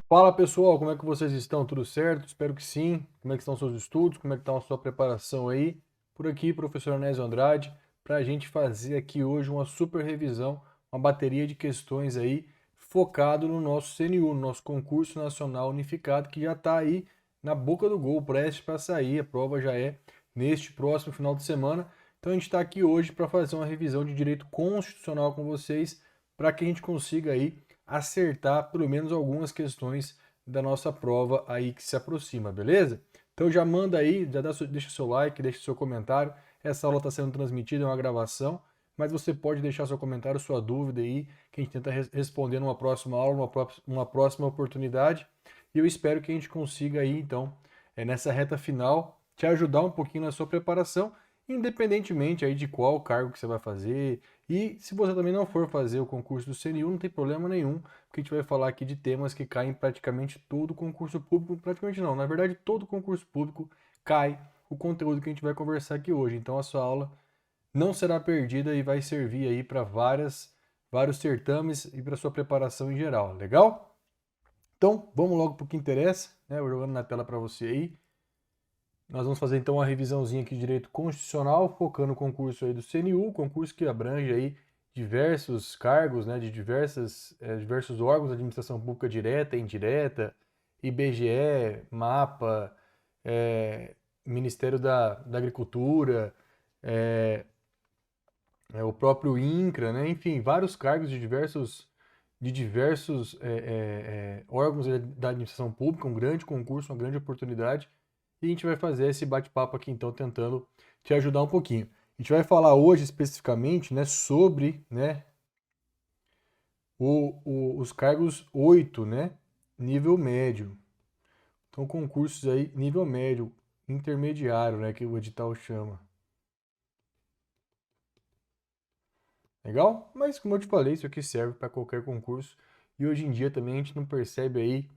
Fala pessoal, como é que vocês estão? Tudo certo? Espero que sim. Como é que estão seus estudos? Como é que está a sua preparação aí? Por aqui, professor Anésio Andrade, para a gente fazer aqui hoje uma super revisão, uma bateria de questões aí focado no nosso CNU, no nosso Concurso Nacional Unificado, que já está aí na boca do gol, prestes para sair. A prova já é neste próximo final de semana. Então a gente está aqui hoje para fazer uma revisão de direito constitucional com vocês, para que a gente consiga aí acertar pelo menos algumas questões da nossa prova aí que se aproxima, beleza? Então já manda aí, deixa seu like, deixa seu comentário. Essa aula está sendo transmitida, é uma gravação, mas você pode deixar seu comentário, sua dúvida aí, que a gente tenta responder numa próxima aula, numa próxima oportunidade. E eu espero que a gente consiga aí, então, nessa reta final, te ajudar um pouquinho na sua preparação, independentemente aí de qual cargo que você vai fazer, e se você também não for fazer o concurso do CNU, não tem problema nenhum, porque a gente vai falar aqui de temas que caem em praticamente todo concurso público, praticamente não, na verdade todo concurso público cai o conteúdo que a gente vai conversar aqui hoje. Então a sua aula não será perdida e vai servir aí para vários certames e para sua preparação em geral, legal? Então vamos logo para o que interessa, né? Vou jogando na tela para você aí. Nós vamos fazer então uma revisãozinha aqui de direito constitucional, focando no concurso aí do CNU, concurso que abrange aí diversos cargos, né, de diversos órgãos da administração pública direta e indireta, IBGE, MAPA, é, Ministério da Agricultura, é, o próprio INCRA, né, enfim, vários cargos de diversos órgãos da administração pública, um grande concurso, uma grande oportunidade. E a gente vai fazer esse bate-papo aqui, então, tentando te ajudar um pouquinho. A gente vai falar hoje especificamente, né, sobre, né, os cargos 8, né, nível médio. Então, concursos aí, nível médio, intermediário, né, que o edital chama. Legal? Mas, como eu te falei, isso aqui serve para qualquer concurso. E hoje em dia também a gente não percebe aí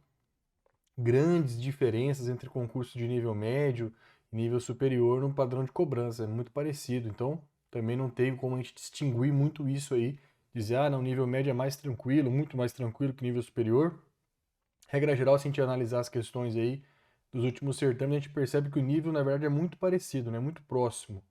grandes diferenças entre concurso de nível médio e nível superior no padrão de cobrança, é muito parecido. Então, também não tem como a gente distinguir muito isso aí, dizer, ah, não, nível médio é mais tranquilo, muito mais tranquilo que nível superior. Regra geral, se a gente analisar as questões aí dos últimos certames, a gente percebe que o nível, na verdade, é muito parecido, né? Muito próximo.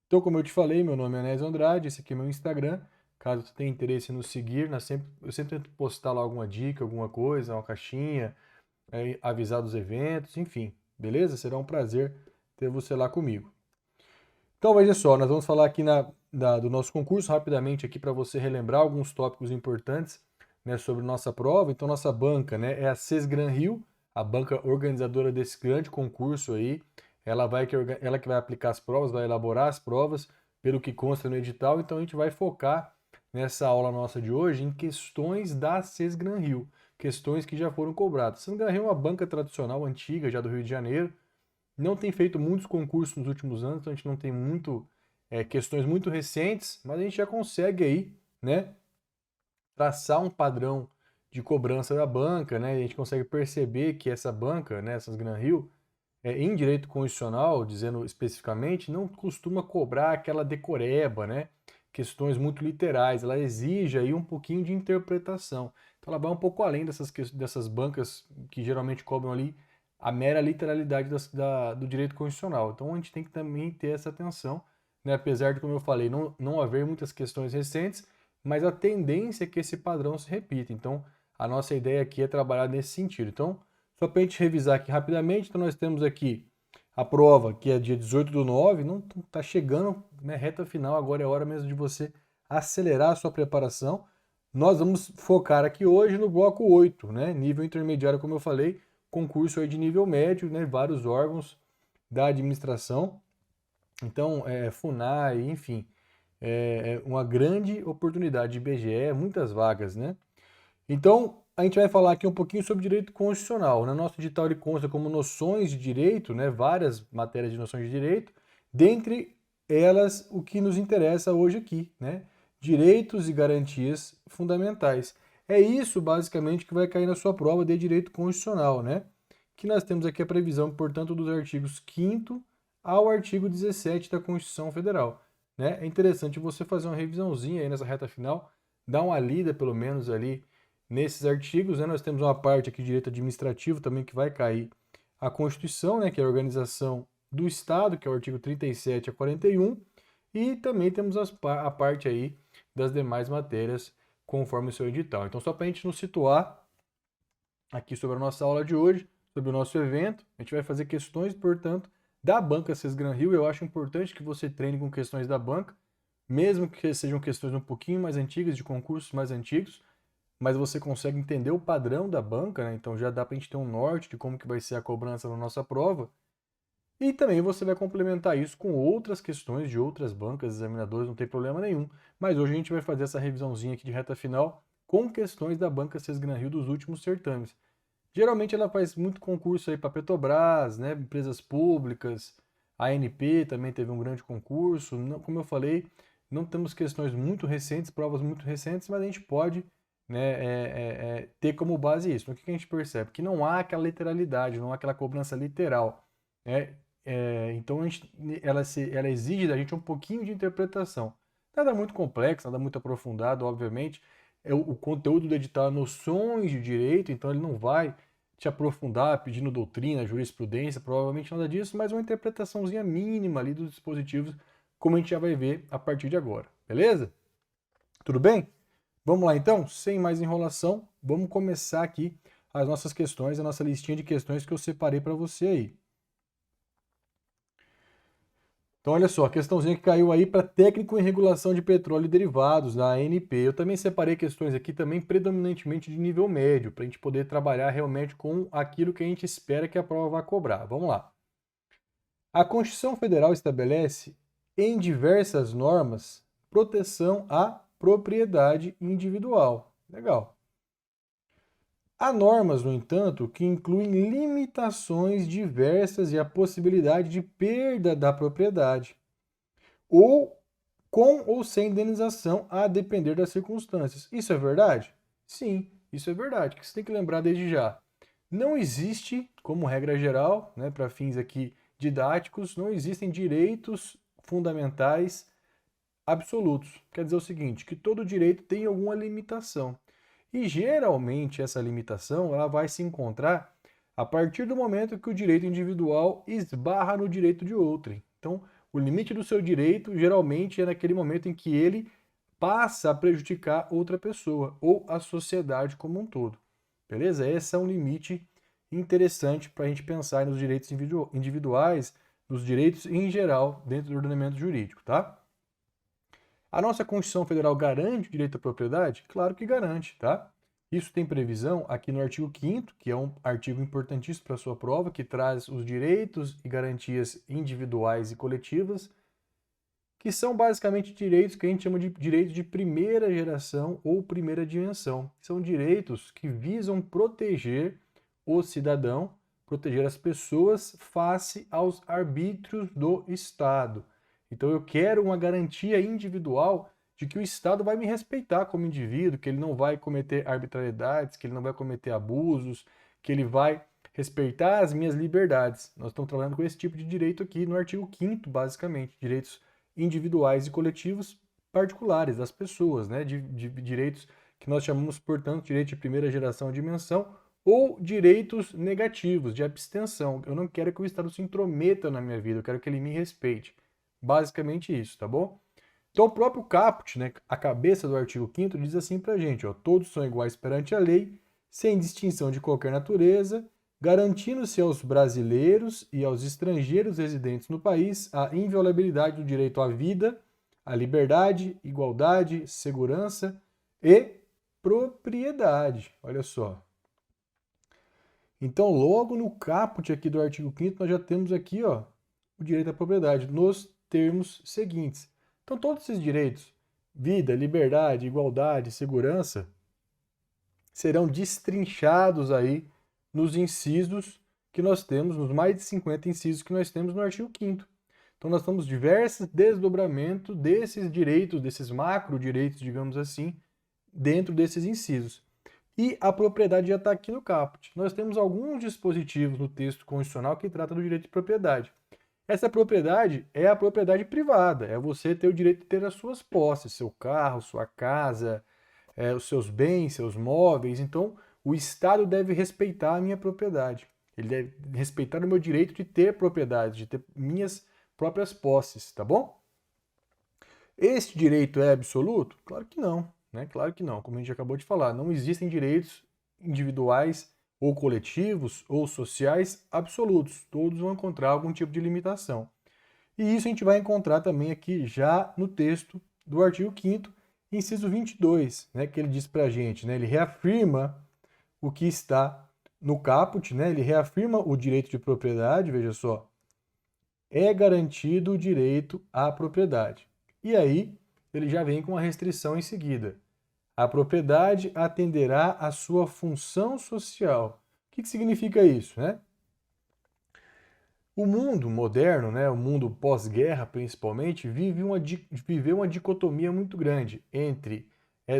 Então, como eu te falei, meu nome é Anésio Andrade, esse aqui é meu Instagram. Caso você tenha interesse em nos seguir, eu sempre tento postar lá alguma dica, alguma coisa, uma caixinha, avisar dos eventos, enfim, beleza? Será um prazer ter você lá comigo. Então, veja só, nós vamos falar aqui do nosso concurso rapidamente aqui para você relembrar alguns tópicos importantes, né, sobre nossa prova. Então, nossa banca, né, é a Sesgran Rio, a banca organizadora desse grande concurso aí. Ela que vai aplicar as provas, vai elaborar as provas, pelo que consta no edital. Então, a gente vai focar nessa aula nossa de hoje em questões da Sesgran Rio, questões que já foram cobradas. Sesgran Rio é uma banca tradicional antiga, já do Rio de Janeiro, não tem feito muitos concursos nos últimos anos, então a gente não tem questões muito recentes, mas a gente já consegue aí, né, traçar um padrão de cobrança da banca, né? A gente consegue perceber que essa banca, né, essas Gran Rio, em direito constitucional, dizendo especificamente, não costuma cobrar aquela decoreba, né? Questões muito literais, ela exige aí um pouquinho de interpretação. Então ela vai um pouco além dessas bancas que geralmente cobram ali a mera literalidade do direito constitucional. Então a gente tem que também ter essa atenção, né? Apesar de, como eu falei, não haver muitas questões recentes, mas a tendência é que esse padrão se repita. Então a nossa ideia aqui é trabalhar nesse sentido. Então, só para a gente revisar aqui rapidamente, então nós temos aqui a prova, que é dia 18/9, não está chegando, né, reta final, agora é hora mesmo de você acelerar a sua preparação. Nós vamos focar aqui hoje no bloco 8, né, nível intermediário, como eu falei, concurso aí de nível médio, né, vários órgãos da administração. Então, FUNAI, enfim, é uma grande oportunidade de IBGE, muitas vagas, né? Então, a gente vai falar aqui um pouquinho sobre direito constitucional. No nosso edital ele consta como noções de direito, né, várias matérias de noções de direito, dentre elas o que nos interessa hoje aqui, né, direitos e garantias fundamentais. É isso basicamente que vai cair na sua prova de direito constitucional, né? Que nós temos aqui a previsão, portanto, dos artigos 5º ao artigo 17 da Constituição Federal, né? É interessante você fazer uma revisãozinha aí nessa reta final, dar uma lida pelo menos ali nesses artigos, né, nós temos uma parte aqui de direito administrativo também que vai cair a Constituição, né, que é a organização do Estado, que é o artigo 37 a 41, e também temos a parte aí das demais matérias conforme o seu edital. Então, só para a gente nos situar aqui sobre a nossa aula de hoje, sobre o nosso evento, a gente vai fazer questões, portanto, da banca CES Gran Rio. Eu acho importante que você treine com questões da banca, mesmo que sejam questões um pouquinho mais antigas, de concursos mais antigos, mas você consegue entender o padrão da banca, né? Então já dá para a gente ter um norte de como que vai ser a cobrança na nossa prova. E também você vai complementar isso com outras questões de outras bancas, examinadores, não tem problema nenhum. Mas hoje a gente vai fazer essa revisãozinha aqui de reta final com questões da banca CES Gran Rio dos últimos certames. Geralmente ela faz muito concurso aí para Petrobras, né, empresas públicas, a ANP também teve um grande concurso. Não, como eu falei, não temos questões muito recentes, provas muito recentes, mas a gente pode, né, ter como base isso. O que a gente percebe? Que não há aquela literalidade, não há aquela cobrança literal, né? Então ela exige da gente um pouquinho de interpretação. Nada muito complexo, nada muito aprofundado, obviamente. O conteúdo do edital é noções de direito, então ele não vai te aprofundar pedindo doutrina, jurisprudência, provavelmente nada disso, mas uma interpretaçãozinha mínima ali dos dispositivos, como a gente já vai ver a partir de agora. Beleza? Tudo bem? Vamos lá então, sem mais enrolação, vamos começar aqui as nossas questões, a nossa listinha de questões que eu separei para você aí. Então, olha só, a questãozinha que caiu aí para técnico em regulação de petróleo e derivados, da ANP. Eu também separei questões aqui também predominantemente de nível médio, para a gente poder trabalhar realmente com aquilo que a gente espera que a prova vá cobrar. Vamos lá. A Constituição Federal estabelece, em diversas normas, proteção à propriedade individual. Legal. Há normas, no entanto, que incluem limitações diversas e a possibilidade de perda da propriedade, ou com ou sem indenização, a depender das circunstâncias. Isso é verdade? Sim, isso é verdade. O que você tem que lembrar desde já? Não existe, como regra geral, né, para fins aqui didáticos, não existem direitos fundamentais absolutos. Quer dizer o seguinte, que todo direito tem alguma limitação. E geralmente essa limitação ela vai se encontrar a partir do momento que o direito individual esbarra no direito de outrem. Então, o limite do seu direito geralmente é naquele momento em que ele passa a prejudicar outra pessoa ou a sociedade como um todo. Beleza? Esse é um limite interessante para a gente pensar nos direitos individuais, nos direitos em geral dentro do ordenamento jurídico, tá? A nossa Constituição Federal garante o direito à propriedade? Claro que garante, tá? Isso tem previsão aqui no artigo 5º, que é um artigo importantíssimo para a sua prova, que traz os direitos e garantias individuais e coletivas, que são basicamente direitos que a gente chama de direitos de primeira geração ou primeira dimensão. São direitos que visam proteger o cidadão, proteger as pessoas face aos arbítrios do Estado. Então eu quero uma garantia individual de que o Estado vai me respeitar como indivíduo, que ele não vai cometer arbitrariedades, que ele não vai cometer abusos, que ele vai respeitar as minhas liberdades. Nós estamos trabalhando com esse tipo de direito aqui no artigo 5º, basicamente, direitos individuais e coletivos particulares das pessoas, né? De direitos que nós chamamos, portanto, direito de primeira geração ou dimensão, ou direitos negativos, de abstenção. Eu não quero que o Estado se intrometa na minha vida, eu quero que ele me respeite. Basicamente isso, tá bom? Então o próprio caput, né, a cabeça do artigo 5º, diz assim pra gente, ó, todos são iguais perante a lei, sem distinção de qualquer natureza, garantindo-se aos brasileiros e aos estrangeiros residentes no país a inviolabilidade do direito à vida, à liberdade, igualdade, segurança e propriedade. Olha só. Então, logo no caput aqui do artigo 5º, nós já temos aqui, ó, o direito à propriedade nos termos seguintes. Então, todos esses direitos, vida, liberdade, igualdade, segurança, serão destrinchados aí nos incisos que nós temos, nos mais de 50 incisos que nós temos no artigo 5º. Então, nós temos diversos desdobramentos desses direitos, desses macro direitos, digamos assim, dentro desses incisos. E a propriedade já está aqui no caput. Nós temos alguns dispositivos no texto constitucional que tratam do direito de propriedade. Essa propriedade é a propriedade privada, é você ter o direito de ter as suas posses, seu carro, sua casa, os seus bens, seus móveis. Então, o Estado deve respeitar a minha propriedade. Ele deve respeitar o meu direito de ter propriedade, de ter minhas próprias posses, tá bom? Este direito é absoluto? Claro que não, né? Claro que não. Como a gente acabou de falar, não existem direitos individuais ou coletivos ou sociais absolutos. Todos vão encontrar algum tipo de limitação. E isso a gente vai encontrar também aqui já no texto do artigo 5º, inciso 22, né, que ele diz para a gente, né, ele reafirma o que está no caput, né, ele reafirma o direito de propriedade, veja só, é garantido o direito à propriedade. E aí ele já vem com a restrição em seguida. A propriedade atenderá à sua função social. O que significa isso, né? O mundo moderno, né, o mundo pós-guerra principalmente, viveu uma dicotomia muito grande entre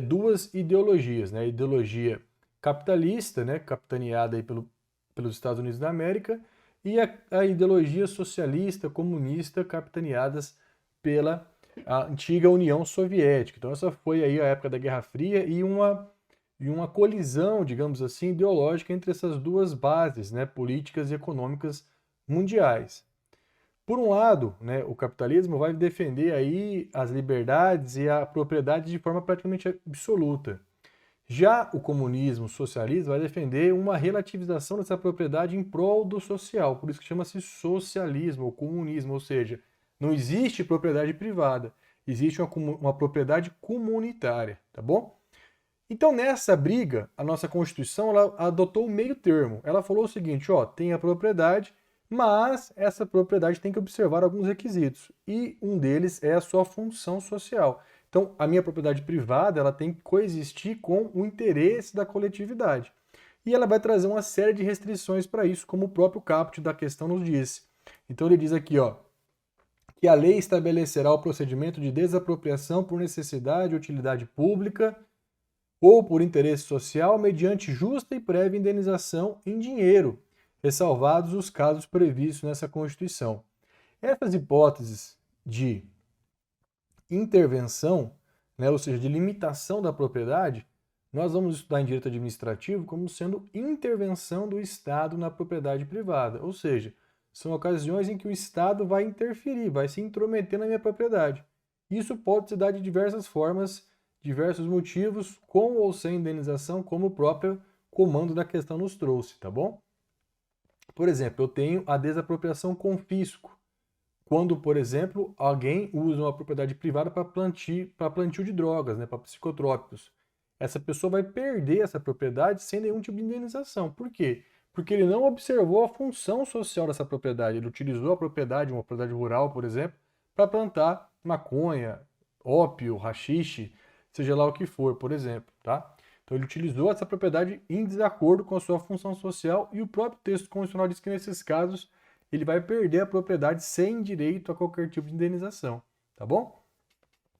duas ideologias, né? A ideologia capitalista, né, capitaneada aí pelos Estados Unidos da América, e a ideologia socialista, comunista, capitaneadas pela antiga União Soviética. Então essa foi aí a época da Guerra Fria e uma colisão, digamos assim, ideológica entre essas duas bases, né, políticas e econômicas mundiais. Por um lado, né, o capitalismo vai defender aí as liberdades e a propriedade de forma praticamente absoluta. Já o comunismo, o socialismo, vai defender uma relativização dessa propriedade em prol do social, por isso que chama-se socialismo ou comunismo, ou seja, não existe propriedade privada, existe uma propriedade comunitária, tá bom? Então, nessa briga, a nossa Constituição ela adotou o meio termo. Ela falou o seguinte, ó, tem a propriedade, mas essa propriedade tem que observar alguns requisitos. E um deles é a sua função social. Então, a minha propriedade privada ela tem que coexistir com o interesse da coletividade. E ela vai trazer uma série de restrições para isso, como o próprio caput da questão nos diz. Então, ele diz aqui, ó, que a lei estabelecerá o procedimento de desapropriação por necessidade e utilidade pública ou por interesse social mediante justa e prévia indenização em dinheiro, ressalvados os casos previstos nessa Constituição. Essas hipóteses de intervenção, né, ou seja, de limitação da propriedade, nós vamos estudar em direito administrativo como sendo intervenção do Estado na propriedade privada, ou seja, são ocasiões em que o Estado vai interferir, vai se intrometer na minha propriedade. Isso pode se dar de diversas formas, diversos motivos, com ou sem indenização, como o próprio comando da questão nos trouxe, tá bom? Por exemplo, eu tenho a desapropriação com fisco. Quando, por exemplo, alguém usa uma propriedade privada para plantio de drogas, né, para psicotrópicos. Essa pessoa vai perder essa propriedade sem nenhum tipo de indenização. Por quê? Porque ele não observou a função social dessa propriedade. Ele utilizou a propriedade, uma propriedade rural, por exemplo, para plantar maconha, ópio, haxixe, seja lá o que for, por exemplo, tá? Então ele utilizou essa propriedade em desacordo com a sua função social e o próprio texto constitucional diz que nesses casos ele vai perder a propriedade sem direito a qualquer tipo de indenização, tá bom?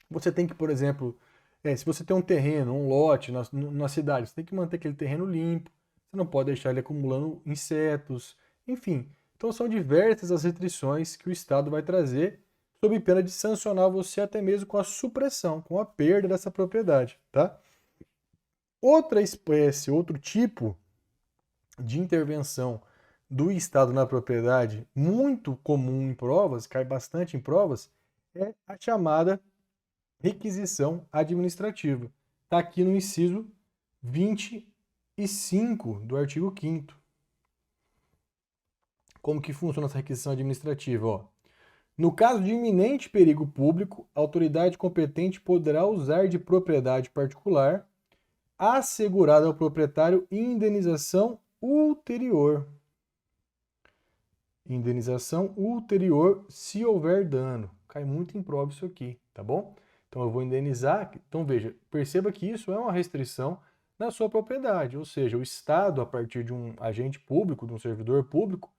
Você tem que, por exemplo, se você tem um terreno, um lote na cidade, você tem que manter aquele terreno limpo, você não pode deixar ele acumulando insetos, enfim. Então são diversas as restrições que o Estado vai trazer sob pena de sancionar você até mesmo com a supressão, com a perda dessa propriedade, tá? Outra espécie, outro tipo de intervenção do Estado na propriedade, muito comum em provas, cai bastante em provas, é a chamada requisição administrativa. Está aqui no inciso 25 do artigo 5º. Como que funciona essa requisição administrativa? Ó, no caso de iminente perigo público, a autoridade competente poderá usar de propriedade particular assegurada ao proprietário indenização ulterior. Indenização ulterior se houver dano. Cai muito em prova isso aqui, tá bom? Então eu vou indenizar. Então veja, perceba que isso é uma restrição na sua propriedade, ou seja, o Estado, a partir de um agente público, de um servidor público,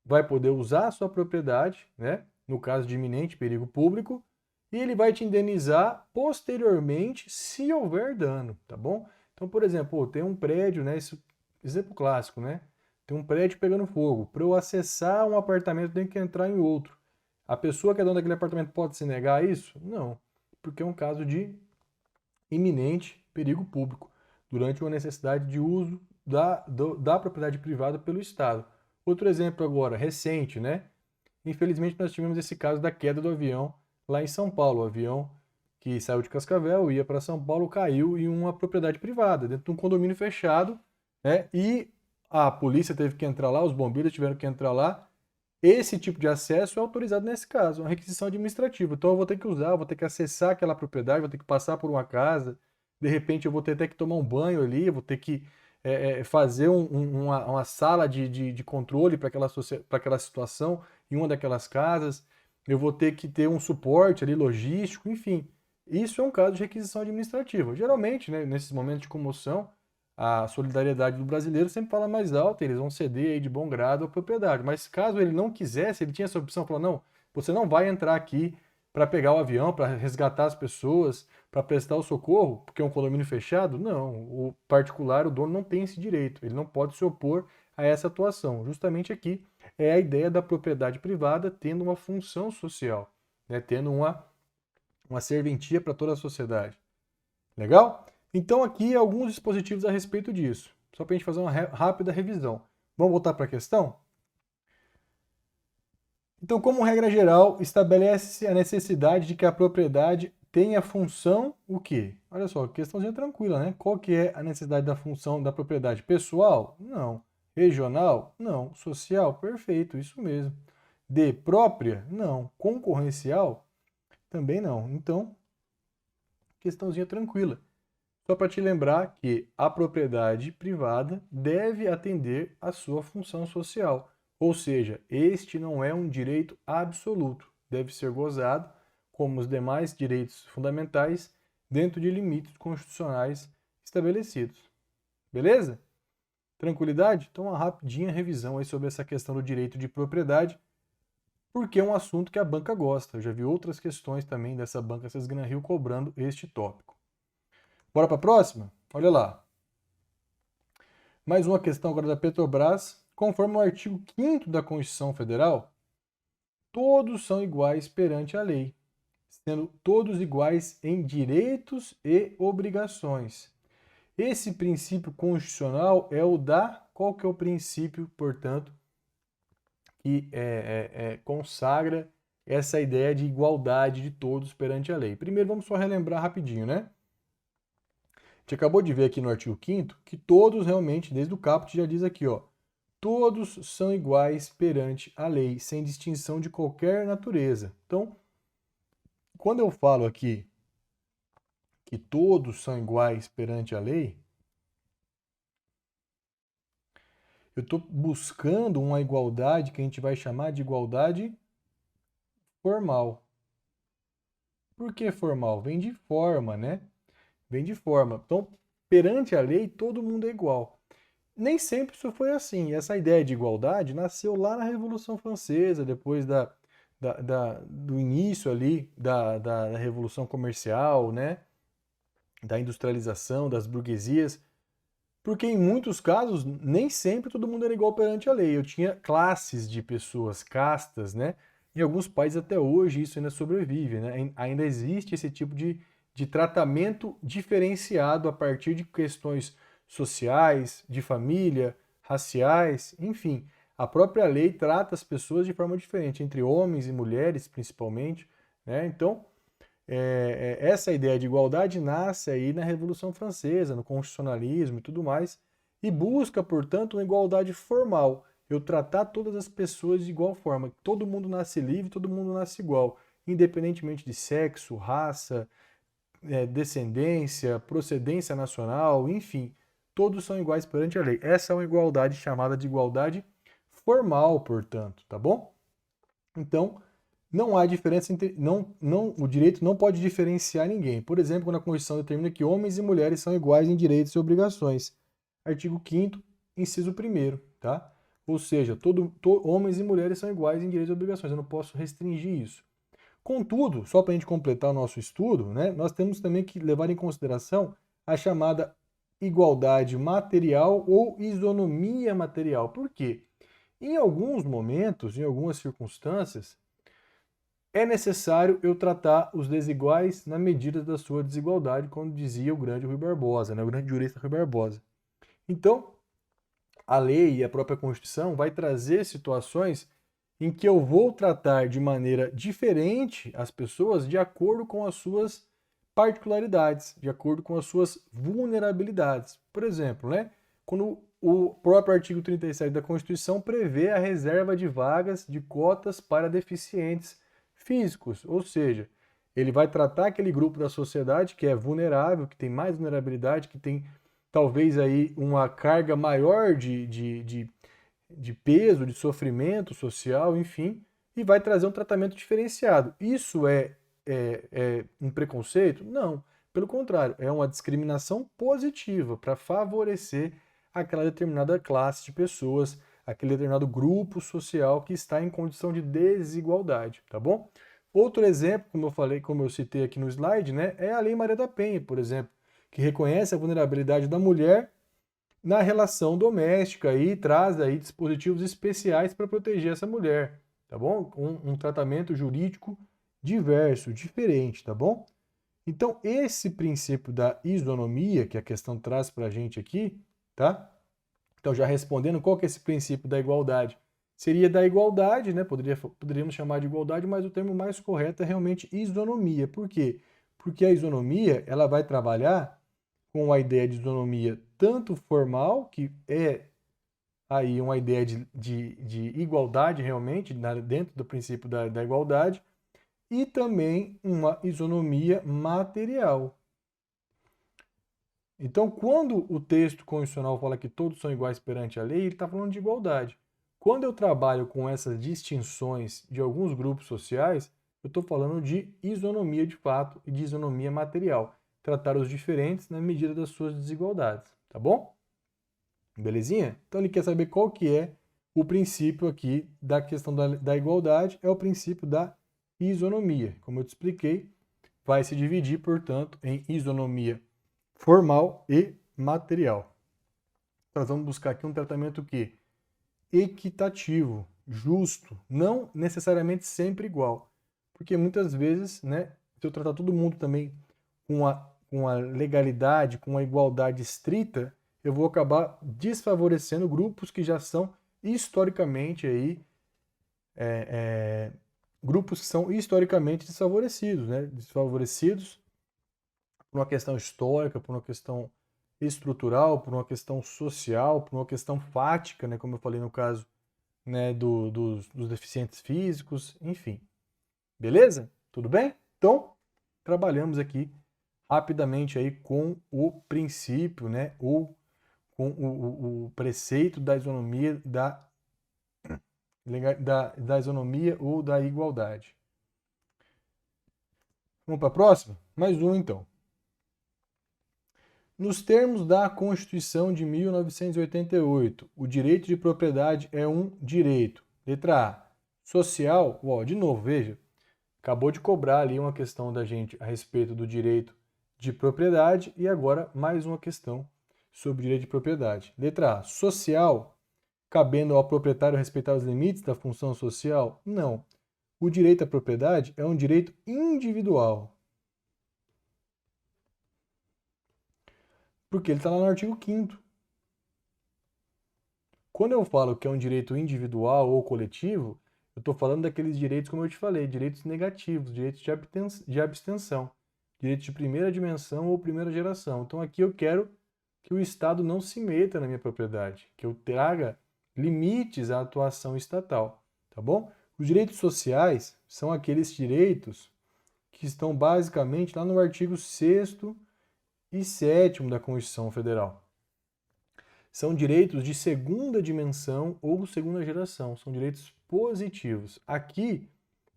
vai poder usar a sua propriedade, né, no caso de iminente perigo público, e ele vai te indenizar posteriormente se houver dano, tá bom? Então, por exemplo, tem um prédio, né, esse exemplo clássico, né? Tem um prédio pegando fogo. Para eu acessar um apartamento, eu tenho que entrar em outro. A pessoa que é dona daquele apartamento pode se negar a isso? Não, porque é um caso de iminente perigo público, durante uma necessidade de uso da propriedade privada pelo Estado. Outro exemplo agora, recente, né? Infelizmente nós tivemos esse caso da queda do avião lá em São Paulo. O avião que saiu de Cascavel, ia para São Paulo, caiu em uma propriedade privada, dentro de um condomínio fechado, né? E a polícia teve que entrar lá, os bombeiros tiveram que entrar lá. Esse tipo de acesso é autorizado nesse caso, uma requisição administrativa. Então eu vou ter que usar, eu vou ter que acessar aquela propriedade, vou ter que passar por uma casa, de repente eu vou ter até que tomar um banho ali, vou ter que fazer uma sala de controle para aquela situação em uma daquelas casas, eu vou ter que ter um suporte ali logístico, enfim. Isso é um caso de requisição administrativa. Geralmente, né, nesses momentos de comoção, a solidariedade do brasileiro sempre fala mais alto, eles vão ceder aí de bom grado a propriedade. Mas caso ele não quisesse, ele tinha essa opção, falou, não, você não vai entrar aqui para pegar o avião, para resgatar as pessoas, para prestar o socorro, porque é um condomínio fechado? Não, o particular, o dono não tem esse direito, ele não pode se opor a essa atuação. Justamente aqui é a ideia da propriedade privada tendo uma função social, né, tendo uma serventia para toda a sociedade. Legal? Então aqui alguns dispositivos a respeito disso, só para a gente fazer uma rápida revisão. Vamos voltar para a questão? Então, como regra geral, estabelece-se a necessidade de que a propriedade tenha função o quê? Olha só, questãozinha tranquila, né? Qual que é a necessidade da função da propriedade? Pessoal? Não. Regional? Não. Social? Perfeito, isso mesmo. De própria? Não. Concorrencial? Também não. Então, questãozinha tranquila. Só para te lembrar que a propriedade privada deve atender à sua função social. Ou seja, este não é um direito absoluto, deve ser gozado, como os demais direitos fundamentais, dentro de limites constitucionais estabelecidos. Beleza? Tranquilidade? Então, uma rapidinha revisão aí sobre essa questão do direito de propriedade, porque é um assunto que a banca gosta. Eu já vi outras questões também dessa banca Sesgran Rio cobrando este tópico. Bora para a próxima? Olha lá. Mais uma questão agora da Petrobras. Conforme o artigo 5º da Constituição Federal, todos são iguais perante a lei, sendo todos iguais em direitos e obrigações. Esse princípio constitucional é o da... Qual que é o princípio, portanto, que consagra essa ideia de igualdade de todos perante a lei? Primeiro, vamos só relembrar rapidinho, né? A gente acabou de ver aqui no artigo 5º que todos realmente, desde o caput já diz aqui, ó, todos são iguais perante a lei, sem distinção de qualquer natureza. Então, quando eu falo aqui que todos são iguais perante a lei, eu estou buscando uma igualdade que a gente vai chamar de igualdade formal. Por que formal? Vem de forma, né? Vem de forma. Então, perante a lei, todo mundo é igual. Nem sempre isso foi assim. Essa ideia de igualdade nasceu lá na Revolução Francesa, depois do início ali da Revolução Comercial, né? Da industrialização, das burguesias. Porque em muitos casos, nem sempre todo mundo era igual perante a lei. Eu tinha classes de pessoas, castas, né? Em alguns países até hoje isso ainda sobrevive, né? Ainda existe esse tipo de tratamento diferenciado a partir de questões sociais, de família, raciais, enfim. A própria lei trata as pessoas de forma diferente, entre homens e mulheres principalmente, né? Então, essa ideia de igualdade nasce aí na Revolução Francesa, no constitucionalismo e tudo mais, e busca, portanto, uma igualdade formal. Eu tratar todas as pessoas de igual forma. Todo mundo nasce livre, todo mundo nasce igual, independentemente de sexo, raça, descendência, procedência nacional, enfim, todos são iguais perante a lei. Essa é uma igualdade chamada de igualdade formal, portanto, tá bom? Então, não há diferença entre. O direito não pode diferenciar ninguém. Por exemplo, quando a Constituição determina que homens e mulheres são iguais em direitos e obrigações. Artigo 5º, inciso 1º, tá? Ou seja, homens e mulheres são iguais em direitos e obrigações. Eu não posso restringir isso. Contudo, só para a gente completar o nosso estudo, né, nós temos também que levar em consideração a chamada igualdade material ou isonomia material. Por quê? Em alguns momentos, em algumas circunstâncias, é necessário eu tratar os desiguais na medida da sua desigualdade, como dizia o grande Rui Barbosa, né? O grande jurista Rui Barbosa. Então, a lei e a própria Constituição vai trazer situações em que eu vou tratar de maneira diferente as pessoas de acordo com as suas particularidades, de acordo com as suas vulnerabilidades. Por exemplo, né, quando o próprio artigo 37 da Constituição prevê a reserva de vagas de cotas para deficientes físicos, ou seja, ele vai tratar aquele grupo da sociedade que é vulnerável, que tem mais vulnerabilidade, que tem talvez aí uma carga maior de peso, de sofrimento social, enfim, e vai trazer um tratamento diferenciado. Isso é um preconceito? Não. Pelo contrário, é uma discriminação positiva para favorecer aquela determinada classe de pessoas, aquele determinado grupo social que está em condição de desigualdade, tá bom? Outro exemplo, como eu falei, como eu citei aqui no slide, né, é a Lei Maria da Penha, por exemplo, que reconhece a vulnerabilidade da mulher na relação doméstica e traz aí dispositivos especiais para proteger essa mulher, tá bom? Um tratamento jurídico diverso, diferente, tá bom? Então, esse princípio da isonomia que a questão traz para a gente aqui, tá? Então, já respondendo, qual que é esse princípio da igualdade? Seria da igualdade, né? Poderíamos chamar de igualdade, mas o termo mais correto é realmente isonomia. Por quê? Porque a isonomia, ela vai trabalhar com a ideia de isonomia tanto formal, que é aí uma ideia de igualdade realmente, dentro do princípio da igualdade, e também uma isonomia material. Então, quando o texto constitucional fala que todos são iguais perante a lei, ele está falando de igualdade. Quando eu trabalho com essas distinções de alguns grupos sociais, eu estou falando de isonomia de fato e de isonomia material. Tratar os diferentes na medida das suas desigualdades, tá bom? Belezinha? Então ele quer saber qual que é o princípio aqui da questão da igualdade, é o princípio da isonomia. Como eu te expliquei, vai se dividir, portanto, em isonomia formal e material. Nós vamos buscar aqui um tratamento que equitativo, justo, não necessariamente sempre igual. Porque muitas vezes, né, se eu tratar todo mundo também com a legalidade, com a igualdade estrita, eu vou acabar desfavorecendo grupos que já são historicamente aí, grupos que são historicamente desfavorecidos, né? Desfavorecidos por uma questão histórica, por uma questão estrutural, por uma questão social, por uma questão fática, né? Como eu falei no caso, né, dos deficientes físicos, enfim. Beleza? Tudo bem? Então, trabalhamos aqui rapidamente aí com o princípio, né, ou com o preceito da isonomia da isonomia ou da igualdade. Vamos para a próxima? Mais um, então. Nos termos da Constituição de 1988, o direito de propriedade é um direito. Letra A. Social, ó, de novo, veja, acabou de cobrar ali uma questão da gente a respeito do direito de propriedade e agora mais uma questão sobre direito de propriedade. Letra A. Social, cabendo ao proprietário respeitar os limites da função social? Não. O direito à propriedade é um direito individual. Porque ele está lá no artigo 5º. Quando eu falo que é um direito individual ou coletivo, eu estou falando daqueles direitos, como eu te falei, direitos negativos, direitos de abstenção, direitos de primeira dimensão ou primeira geração. Então aqui eu quero que o Estado não se meta na minha propriedade, que eu traga limites à atuação estatal, tá bom? Os direitos sociais são aqueles direitos que estão basicamente lá no artigo 6º e 7º da Constituição Federal. São direitos de segunda dimensão ou segunda geração, são direitos positivos. Aqui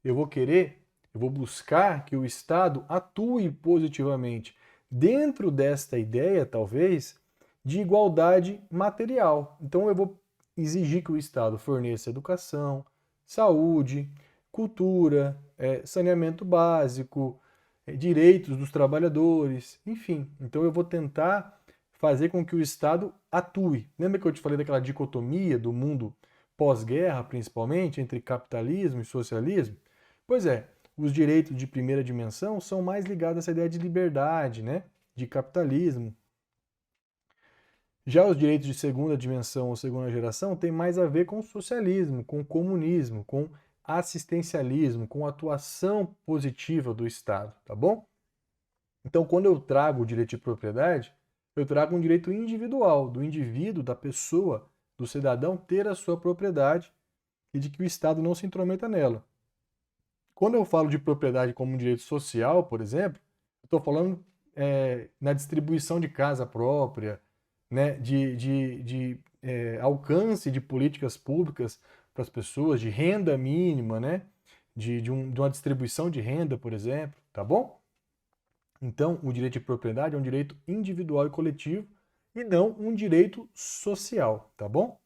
eu vou buscar que o Estado atue positivamente dentro desta ideia, talvez, de igualdade material. Então eu vou exigir que o Estado forneça educação, saúde, cultura, saneamento básico, direitos dos trabalhadores, enfim. Então eu vou tentar fazer com que o Estado atue. Lembra que eu te falei daquela dicotomia do mundo pós-guerra, principalmente, entre capitalismo e socialismo? Pois é, os direitos de primeira dimensão são mais ligados a essa ideia de liberdade, né? De capitalismo. Já os direitos de segunda dimensão ou segunda geração têm mais a ver com socialismo, com comunismo, com assistencialismo, com atuação positiva do Estado, tá bom? Então, quando eu trago o direito de propriedade, eu trago um direito individual, do indivíduo, da pessoa, do cidadão ter a sua propriedade e de que o Estado não se intrometa nela. Quando eu falo de propriedade como um direito social, por exemplo, eu estou falando na distribuição de casa própria, né, de alcance de políticas públicas para as pessoas, de renda mínima, né, de uma distribuição de renda, por exemplo, tá bom? Então, o direito de propriedade é um direito individual e coletivo e não um direito social, tá bom?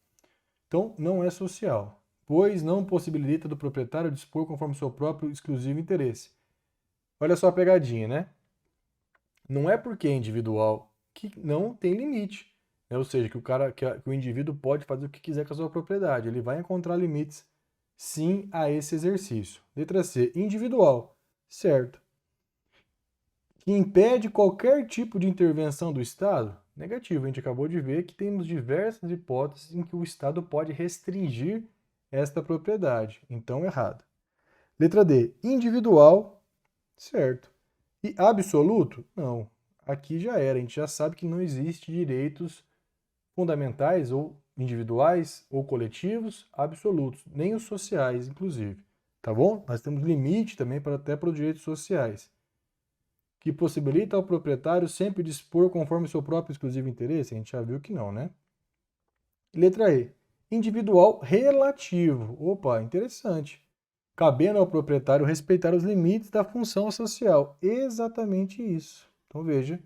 Então, não é social, pois não possibilita do proprietário dispor conforme seu próprio exclusivo interesse. Olha só a pegadinha, né? Não é porque é individual que não tem limite, né? Ou seja, que o indivíduo pode fazer o que quiser com a sua propriedade. Ele vai encontrar limites, sim, a esse exercício. Letra C, individual, certo. Que impede qualquer tipo de intervenção do Estado? Negativo, a gente acabou de ver que temos diversas hipóteses em que o Estado pode restringir esta propriedade. Então, errado. Letra D, individual, certo. E absoluto? Não. Aqui já era, a gente já sabe que não existe direitos fundamentais ou individuais ou coletivos absolutos, nem os sociais, inclusive. Tá bom? Nós temos limite também até para os direitos sociais, que possibilita ao proprietário sempre dispor conforme seu próprio exclusivo interesse? A gente já viu que não, né? Letra E. Individual relativo. Opa, interessante. Cabendo ao proprietário respeitar os limites da função social. Exatamente isso. Então veja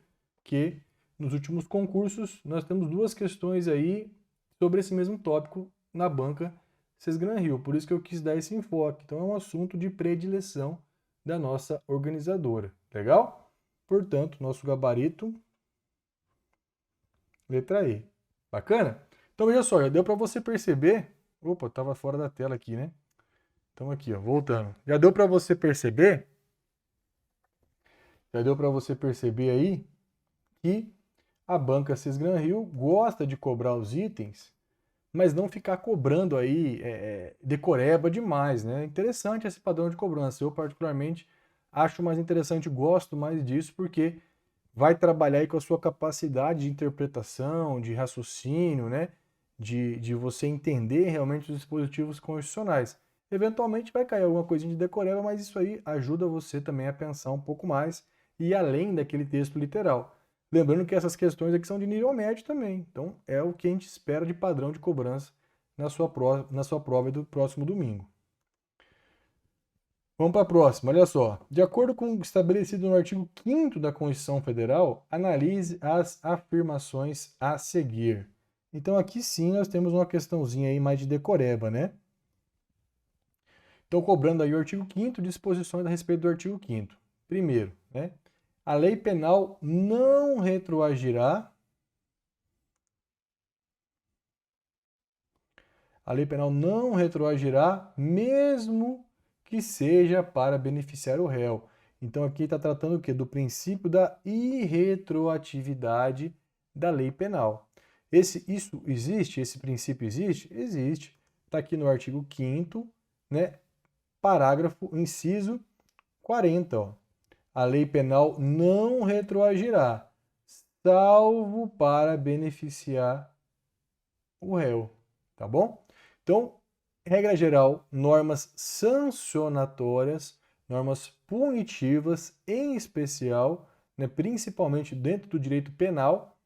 que nos últimos concursos nós temos duas questões aí sobre esse mesmo tópico na banca Sesgran Rio. Por isso que eu quis dar esse enfoque. Então é um assunto de predileção da nossa organizadora. Legal? Portanto, nosso gabarito, letra E. Bacana? Então, veja só, já deu para você perceber... Opa, estava fora da tela aqui, né? Então, aqui, ó, voltando. Já deu para você perceber... Já deu para você perceber aí que a banca Sesgran Rio gosta de cobrar os itens, mas não ficar cobrando aí decoreba demais, né? Interessante esse padrão de cobrança. Eu, particularmente, acho mais interessante, gosto mais disso, porque vai trabalhar aí com a sua capacidade de interpretação, de raciocínio, né? De você entender realmente os dispositivos constitucionais. Eventualmente vai cair alguma coisinha de decoreba, mas isso aí ajuda você também a pensar um pouco mais e além daquele texto literal. Lembrando que essas questões aqui são de nível médio também, então é o que a gente espera de padrão de cobrança na sua prova do próximo domingo. Vamos para a próxima, olha só. De acordo com o estabelecido no artigo 5º da Constituição Federal, analise as afirmações a seguir. Então aqui sim nós temos uma questãozinha aí mais de decoreba, né? Então cobrando aí o artigo 5º, disposições a respeito do artigo 5º. Primeiro, né? A lei penal não retroagirá. A lei penal não retroagirá mesmo que seja para beneficiar o réu. Então aqui está tratando o quê? Do princípio da irretroatividade da lei penal. Isso existe? Esse princípio existe? Existe. Está aqui no artigo 5º, né? Parágrafo, inciso 40. Ó. A lei penal não retroagirá, salvo para beneficiar o réu. Tá bom? Então, regra geral, normas sancionatórias, normas punitivas, em especial, né, principalmente dentro do direito penal,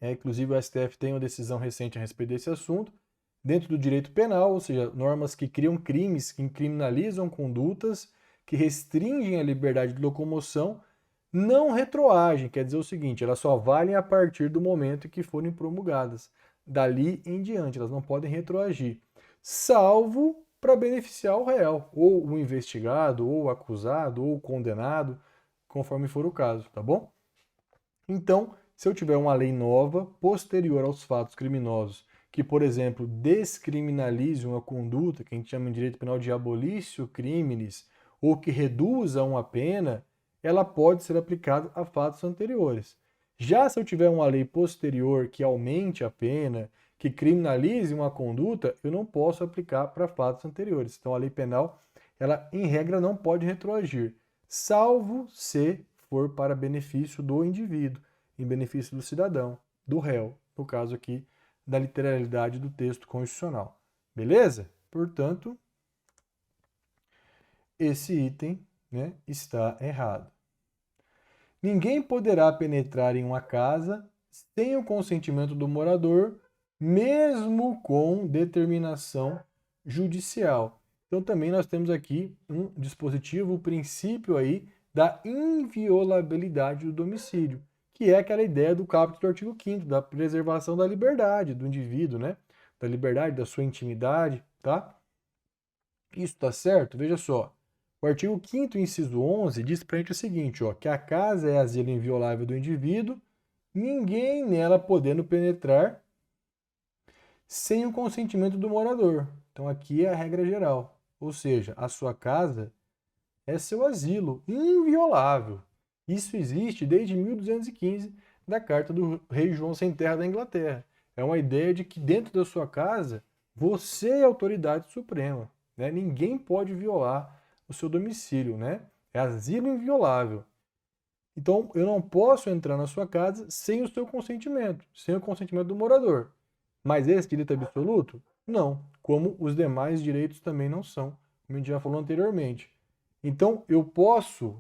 inclusive o STF tem uma decisão recente a respeito desse assunto, dentro do direito penal, ou seja, normas que criam crimes, que criminalizam condutas, que restringem a liberdade de locomoção, não retroagem, quer dizer o seguinte, elas só valem a partir do momento em que forem promulgadas. Dali em diante, elas não podem retroagir, salvo para beneficiar o réu, ou o investigado, ou o acusado, ou o condenado, conforme for o caso, tá bom? Então, se eu tiver uma lei nova, posterior aos fatos criminosos, que, por exemplo, descriminalize uma conduta, que a gente chama em direito penal de abolício criminis, ou que reduza uma pena, ela pode ser aplicada a fatos anteriores. Já se eu tiver uma lei posterior que aumente a pena, que criminalize uma conduta, eu não posso aplicar para fatos anteriores. Então, a lei penal, ela, em regra, não pode retroagir, salvo se for para benefício do indivíduo, em benefício do cidadão, do réu, no caso aqui da literalidade do texto constitucional. Beleza? Portanto, esse item, né, está errado. Ninguém poderá penetrar em uma casa sem o consentimento do morador, mesmo com determinação judicial. Então também nós temos aqui um dispositivo, o princípio aí da inviolabilidade do domicílio, que é aquela ideia do caput do artigo 5º, da preservação da liberdade do indivíduo, né? Da liberdade, da sua intimidade, tá? Isso tá certo? Veja só. O artigo 5º, inciso 11, diz pra gente o seguinte, ó, que a casa é asilo inviolável do indivíduo, ninguém nela podendo penetrar sem o consentimento do morador. Então aqui é a regra geral. Ou seja, a sua casa é seu asilo inviolável. Isso existe desde 1215 da Carta do Rei João Sem Terra da Inglaterra. É uma ideia de que dentro da sua casa você é a autoridade suprema, né? Ninguém pode violar o seu domicílio, né? É asilo inviolável. Então, eu não posso entrar na sua casa sem o seu consentimento, sem o consentimento do morador. Mas esse direito absoluto? Não. Como os demais direitos também não são, como a gente já falou anteriormente. Então, eu posso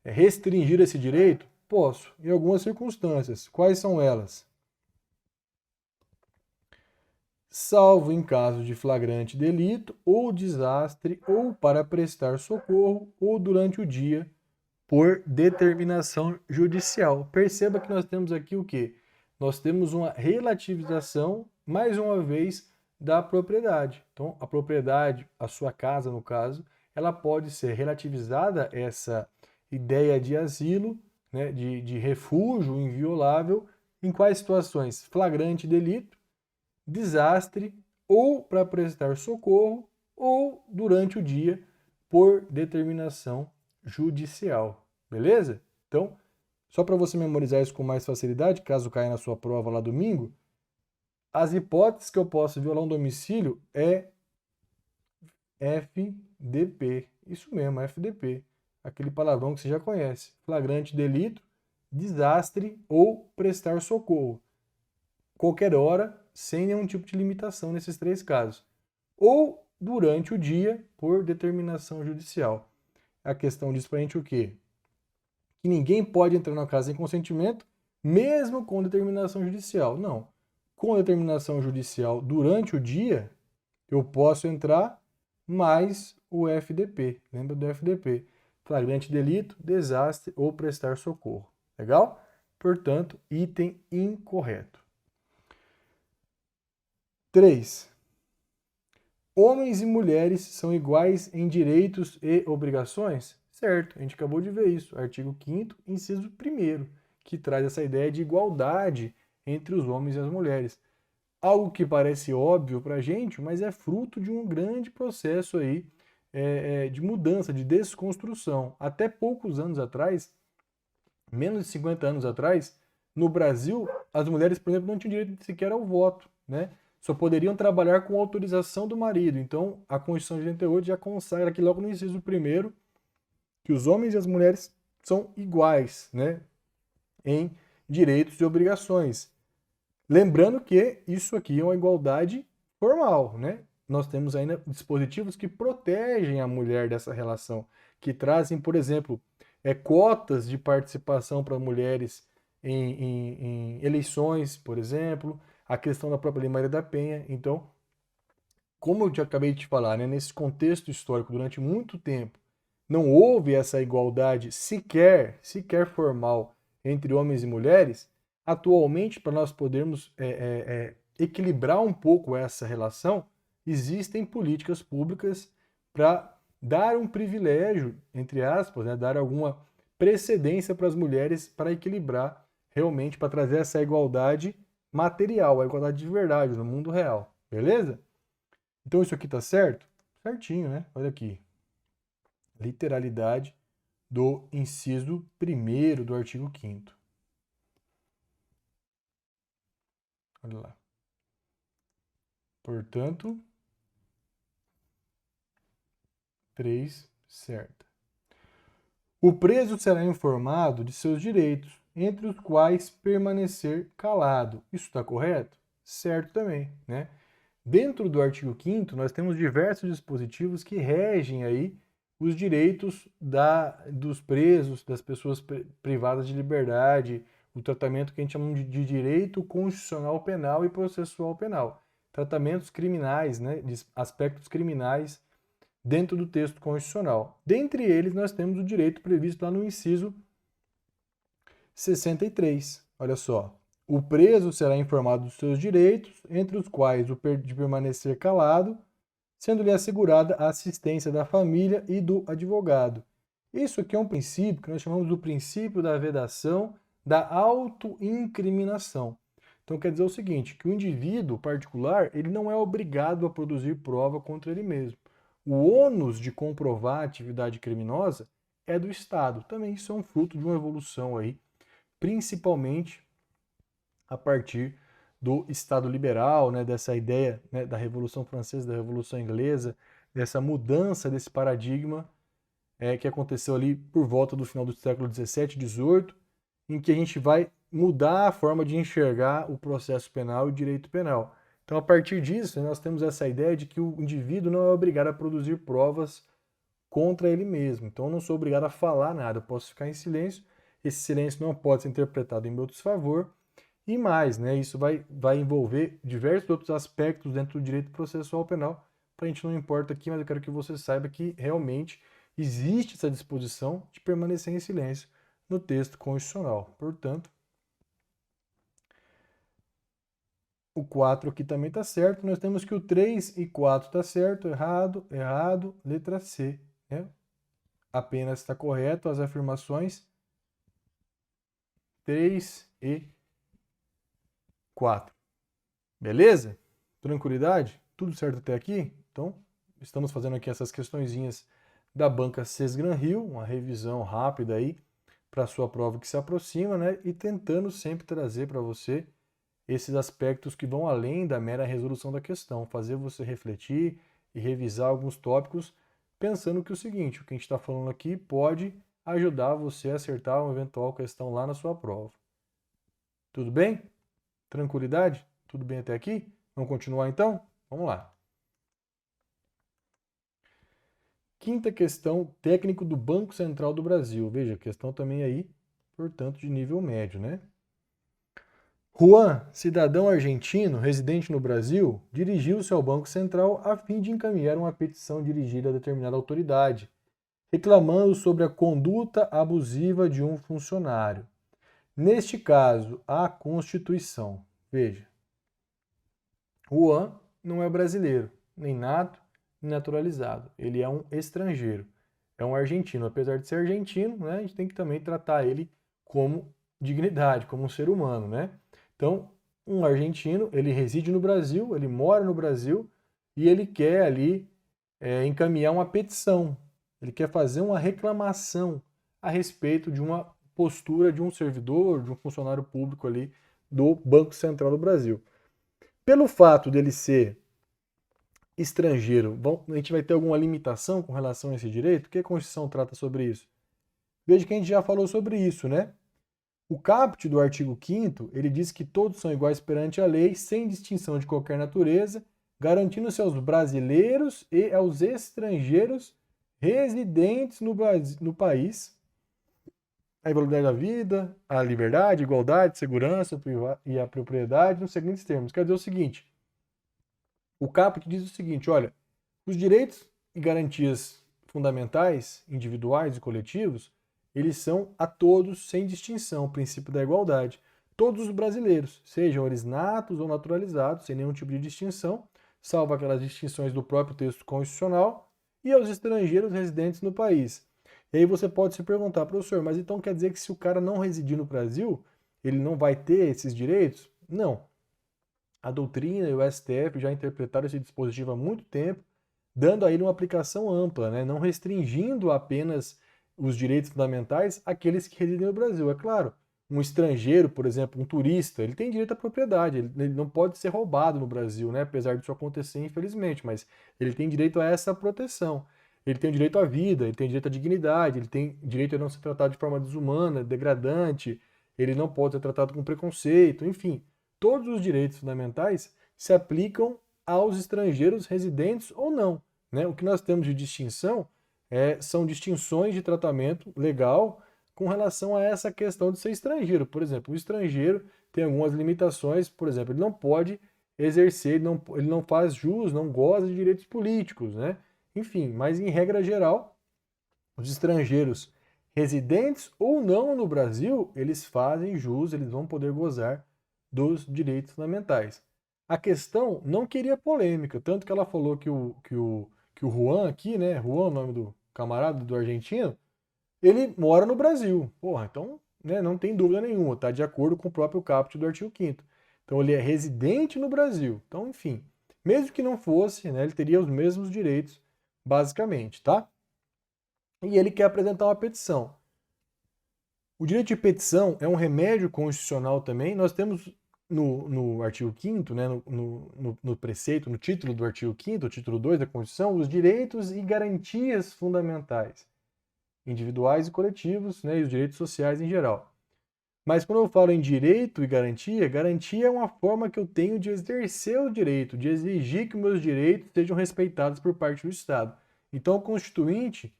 restringir esse direito? Posso, em algumas circunstâncias. Quais são elas? Salvo em caso de flagrante delito ou desastre, ou para prestar socorro, ou durante o dia, por determinação judicial. Perceba que nós temos aqui o quê? Nós temos uma relativização, mais uma vez, da propriedade. Então, a propriedade, a sua casa, no caso, ela pode ser relativizada, essa ideia de asilo, né, de refúgio inviolável, em quais situações? Flagrante delito, desastre, ou para prestar socorro, ou durante o dia, por determinação judicial. Beleza? Então, só para você memorizar isso com mais facilidade, caso caia na sua prova lá domingo, as hipóteses que eu posso violar um domicílio é FDP. Isso mesmo, FDP. Aquele palavrão que você já conhece. Flagrante delito, desastre ou prestar socorro. Qualquer hora, sem nenhum tipo de limitação nesses três casos. Ou durante o dia, por determinação judicial. A questão diz pra gente o quê? Que ninguém pode entrar na casa sem consentimento, mesmo com determinação judicial. Não. Com determinação judicial durante o dia, eu posso entrar mais o FDP. Lembra do FDP? Flagrante delito, desastre ou prestar socorro. Legal? Portanto, item incorreto. 3. Homens e mulheres são iguais em direitos e obrigações? Certo, a gente acabou de ver isso. Artigo 5º, inciso 1º, que traz essa ideia de igualdade entre os homens e as mulheres. Algo que parece óbvio para a gente, mas é fruto de um grande processo aí de mudança, de desconstrução. Até poucos anos atrás, menos de 50 anos atrás, no Brasil, as mulheres, por exemplo, não tinham direito sequer ao voto, né? Só poderiam trabalhar com autorização do marido. Então, a Constituição de 88 já consagra aqui logo no inciso 1º que os homens e as mulheres são iguais, né, em direitos e obrigações. Lembrando que isso aqui é uma igualdade formal, né? Nós temos ainda dispositivos que protegem a mulher dessa relação, que trazem, por exemplo, cotas de participação para mulheres em eleições, por exemplo, a questão da própria Lei Maria da Penha. Então, como eu já acabei de te falar, né, nesse contexto histórico, durante muito tempo, não houve essa igualdade sequer formal entre homens e mulheres. Atualmente, para nós podermos equilibrar um pouco essa relação, existem políticas públicas para dar um privilégio, entre aspas, né, dar alguma precedência para as mulheres para equilibrar realmente, para trazer essa igualdade material, a igualdade de verdade no mundo real. Beleza? Então isso aqui tá certo? Certinho, né? Olha aqui. literalidade do inciso 1º do artigo 5º. Olha lá. Portanto, 3, certa. O preso será informado de seus direitos, entre os quais permanecer calado. Isso está correto? Certo também, né? Dentro do artigo 5º, nós temos diversos dispositivos que regem aí os direitos dos presos, das pessoas privadas de liberdade, o tratamento que a gente chama de direito constitucional penal e processual penal. Tratamentos criminais, né, de aspectos criminais dentro do texto constitucional. Dentre eles, nós temos o direito previsto lá no inciso 63. Olha só. O preso será informado dos seus direitos, entre os quais o de permanecer calado, sendo-lhe assegurada a assistência da família e do advogado. Isso aqui é um princípio que nós chamamos do princípio da vedação da autoincriminação. Então quer dizer o seguinte, que o indivíduo particular, ele não é obrigado a produzir prova contra ele mesmo. O ônus de comprovar a atividade criminosa é do Estado. Também isso é um fruto de uma evolução aí, principalmente a partir do Estado liberal, né, dessa ideia, né, da Revolução Francesa, da Revolução Inglesa, dessa mudança desse paradigma que aconteceu ali por volta do final do século XVII, XVIII, em que a gente vai mudar a forma de enxergar o processo penal e o direito penal. Então, a partir disso, nós temos essa ideia de que o indivíduo não é obrigado a produzir provas contra ele mesmo. Então, eu não sou obrigado a falar nada, eu posso ficar em silêncio. Esse silêncio não pode ser interpretado em meu desfavor. E mais, né, isso vai envolver diversos outros aspectos dentro do direito processual penal. Para a gente não importa aqui, mas eu quero que você saiba que realmente existe essa disposição de permanecer em silêncio no texto constitucional. Portanto, o 4 aqui também está certo. Nós temos que o 3 e 4 está certo, errado, errado, letra C. Né? Apenas está correto as afirmações 3 e 4. Beleza? Tranquilidade? Tudo certo até aqui? Então, estamos fazendo aqui essas questõezinhas da banca Sesgran Rio, uma revisão rápida aí para a sua prova que se aproxima, né? E tentando sempre trazer para você esses aspectos que vão além da mera resolução da questão, fazer você refletir e revisar alguns tópicos, pensando que o seguinte, o que a gente está falando aqui pode ajudar você a acertar uma eventual questão lá na sua prova. Tudo bem? Tranquilidade? Tudo bem até aqui? Vamos continuar então? Vamos lá. Quinta questão, técnico do Banco Central do Brasil. Veja, questão também aí, portanto, de nível médio, né? Juan, cidadão argentino, residente no Brasil, dirigiu-se ao Banco Central a fim de encaminhar uma petição dirigida a determinada autoridade, reclamando sobre a conduta abusiva de um funcionário. Neste caso, a Constituição. Veja, Juan não é brasileiro, nem nato, nem naturalizado. Ele é um estrangeiro, é um argentino. Apesar de ser argentino, né, a gente tem que também tratar ele como dignidade, como um ser humano, né? Então, um argentino, ele reside no Brasil, ele mora no Brasil e ele quer ali encaminhar uma petição. Ele quer fazer uma reclamação a respeito de uma postura de um servidor, de um funcionário público ali do Banco Central do Brasil. Pelo fato dele ser estrangeiro, a gente vai ter alguma limitação com relação a esse direito? O que a Constituição trata sobre isso? Veja que a gente já falou sobre isso, né? O caput do artigo 5º, ele diz que todos são iguais perante a lei, sem distinção de qualquer natureza, garantindo-se aos brasileiros e aos estrangeiros residentes no país a igualdade da vida, a liberdade, a igualdade, a segurança e a propriedade nos seguintes termos. Quer dizer o seguinte, o caput diz o seguinte, olha, os direitos e garantias fundamentais, individuais e coletivos, eles são a todos sem distinção, o princípio da igualdade. Todos os brasileiros, sejam eles natos ou naturalizados, sem nenhum tipo de distinção, salvo aquelas distinções do próprio texto constitucional, e aos estrangeiros residentes no país. E aí você pode se perguntar, professor, mas então quer dizer que se o cara não residir no Brasil, ele não vai ter esses direitos? Não. A doutrina e o STF já interpretaram esse dispositivo há muito tempo, dando a ele uma aplicação ampla, né? Não restringindo apenas os direitos fundamentais àqueles que residem no Brasil. É claro, um estrangeiro, por exemplo, um turista, ele tem direito à propriedade, ele não pode ser roubado no Brasil, né? Apesar disso acontecer, infelizmente, mas ele tem direito a essa proteção. Ele tem direito à vida, ele tem direito à dignidade, ele tem direito a não ser tratado de forma desumana, degradante, ele não pode ser tratado com preconceito, enfim. Todos os direitos fundamentais se aplicam aos estrangeiros residentes ou não, né? O que nós temos de distinção são distinções de tratamento legal com relação a essa questão de ser estrangeiro. Por exemplo, o estrangeiro tem algumas limitações, por exemplo, ele não pode exercer, ele não faz jus, não goza de direitos políticos, né? Enfim, mas em regra geral, os estrangeiros residentes ou não no Brasil, eles fazem jus, eles vão poder gozar dos direitos fundamentais. A questão não queria polêmica, tanto que ela falou que o Juan aqui, né? Juan, o nome do camarada do argentino, ele mora no Brasil. Porra, então, né, não tem dúvida nenhuma, está de acordo com o próprio caput do artigo 5º. Então ele é residente no Brasil. Então, enfim, mesmo que não fosse, né, ele teria os mesmos direitos, basicamente, tá? E ele quer apresentar uma petição. O direito de petição é um remédio constitucional também. Nós temos no artigo 5º, né, no preceito, no título do artigo 5º, o título 2 da Constituição, os direitos e garantias fundamentais, individuais e coletivos, né, e os direitos sociais em geral. Mas quando eu falo em direito e garantia, garantia é uma forma que eu tenho de exercer o direito, de exigir que meus direitos sejam respeitados por parte do Estado. Então, o Constituinte,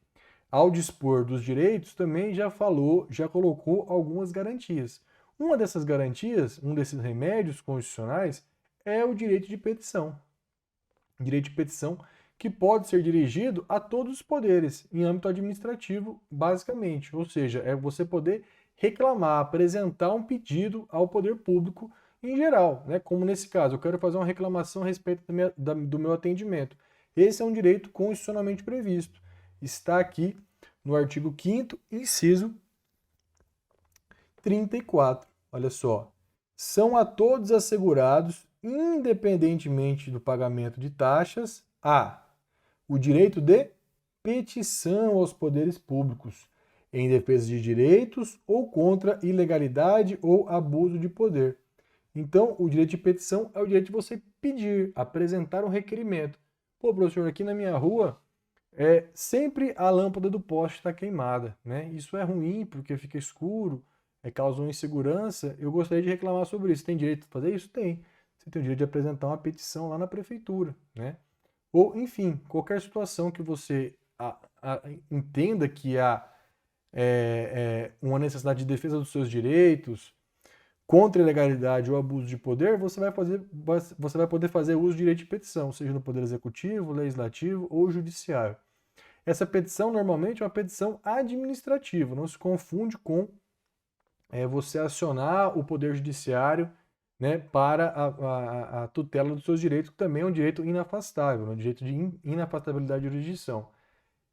ao dispor dos direitos, também já falou, já colocou algumas garantias. Uma dessas garantias, um desses remédios constitucionais, é o direito de petição. Direito de petição que pode ser dirigido a todos os poderes, em âmbito administrativo, basicamente. Ou seja, é você poder reclamar, apresentar um pedido ao poder público em geral, né? Como nesse caso, eu quero fazer uma reclamação a respeito do meu atendimento. Esse é um direito constitucionalmente previsto. Está aqui no artigo 5º, inciso 34. Olha só. São a todos assegurados, independentemente do pagamento de taxas, o direito de petição aos poderes públicos, em defesa de direitos ou contra ilegalidade ou abuso de poder. Então, o direito de petição é o direito de você pedir, apresentar um requerimento. Pô, professor, aqui na minha rua sempre a lâmpada do poste está queimada, né? Isso é ruim porque fica escuro, causa uma insegurança. Eu gostaria de reclamar sobre isso. Tem direito de fazer isso? Tem. Você tem o direito de apresentar uma petição lá na prefeitura, né? Ou, enfim, qualquer situação que você entenda que há uma necessidade de defesa dos seus direitos, contra a ilegalidade ou abuso de poder, você vai poder fazer uso do direito de petição, seja no Poder Executivo, Legislativo ou Judiciário. Essa petição normalmente é uma petição administrativa, não se confunde com você acionar o Poder Judiciário, né, para a tutela dos seus direitos, que também é um direito inafastável, um direito de inafastabilidade de jurisdição.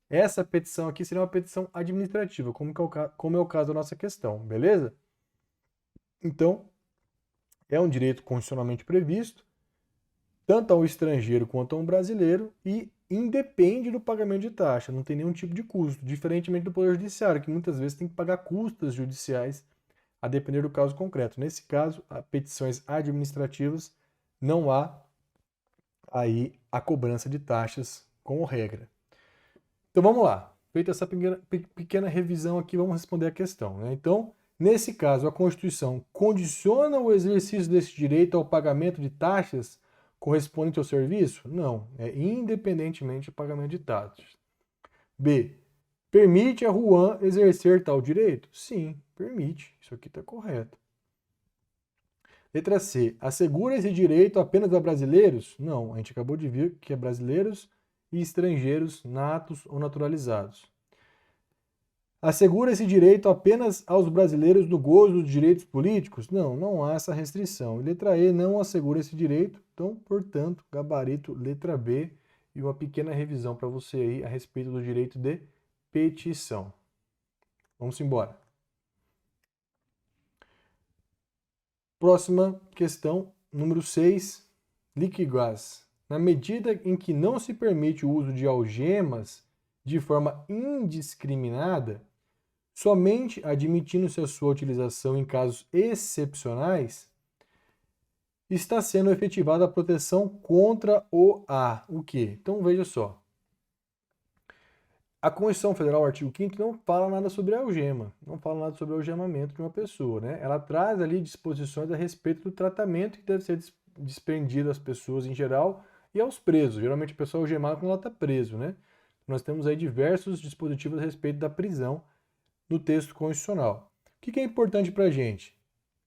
Essa petição aqui seria uma petição administrativa, como é o caso da nossa questão, beleza? Então, é um direito constitucionalmente previsto, tanto ao estrangeiro quanto a um brasileiro, e independe do pagamento de taxa, não tem nenhum tipo de custo, diferentemente do Poder Judiciário, que muitas vezes tem que pagar custas judiciais a depender do caso concreto. Nesse caso, petições administrativas, não há aí a cobrança de taxas como regra. Então vamos lá. Feita essa pequena revisão aqui, vamos responder a questão, né? Então, nesse caso, a Constituição condiciona o exercício desse direito ao pagamento de taxas correspondente ao serviço? Não, é independentemente do pagamento de taxas. B. Permite a Juan exercer tal direito? Sim, permite. Isso aqui está correto. Letra C. Assegura esse direito apenas a brasileiros? Não, a gente acabou de ver que é brasileiros e estrangeiros natos ou naturalizados. Assegura esse direito apenas aos brasileiros no gozo dos direitos políticos? Não, não há essa restrição. E letra E não assegura esse direito, então, portanto, gabarito letra B e uma pequena revisão para você aí a respeito do direito de petição. Vamos embora. Próxima questão, número 6, liquigás. na medida em que não se permite o uso de algemas de forma indiscriminada, somente admitindo-se a sua utilização em casos excepcionais, está sendo efetivada a proteção contra o quê? Então veja só. A Constituição Federal, artigo 5º, não fala nada sobre algema, não fala nada sobre algemamento de uma pessoa, né? Ela traz ali disposições a respeito do tratamento que deve ser desprendido às pessoas em geral e aos presos. Geralmente a pessoa é algemada quando ela está preso, né? Nós temos aí diversos dispositivos a respeito da prisão no texto constitucional. O que é importante para a gente?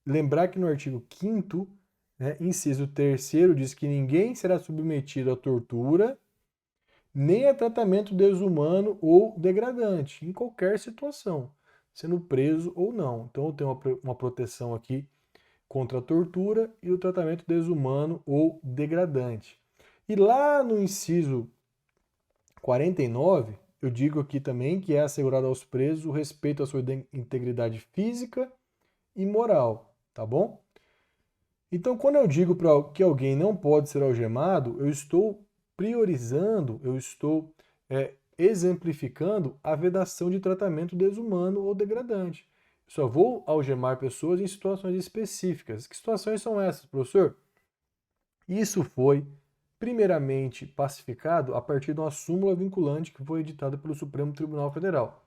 Lembrar que no artigo 5º, né, inciso 3º, diz que ninguém será submetido à tortura nem a tratamento desumano ou degradante, em qualquer situação, sendo preso ou não. Então eu tenho uma proteção aqui contra a tortura e o tratamento desumano ou degradante. E lá no inciso 49, eu digo aqui também que é assegurado aos presos o respeito à sua integridade física e moral, tá bom? Então, quando eu digo que alguém não pode ser algemado, eu estou priorizando, eu estou exemplificando a vedação de tratamento desumano ou degradante. Eu só vou algemar pessoas em situações específicas. Que situações são essas, professor? Isso foi primeiramente pacificado a partir de uma súmula vinculante que foi editada pelo Supremo Tribunal Federal.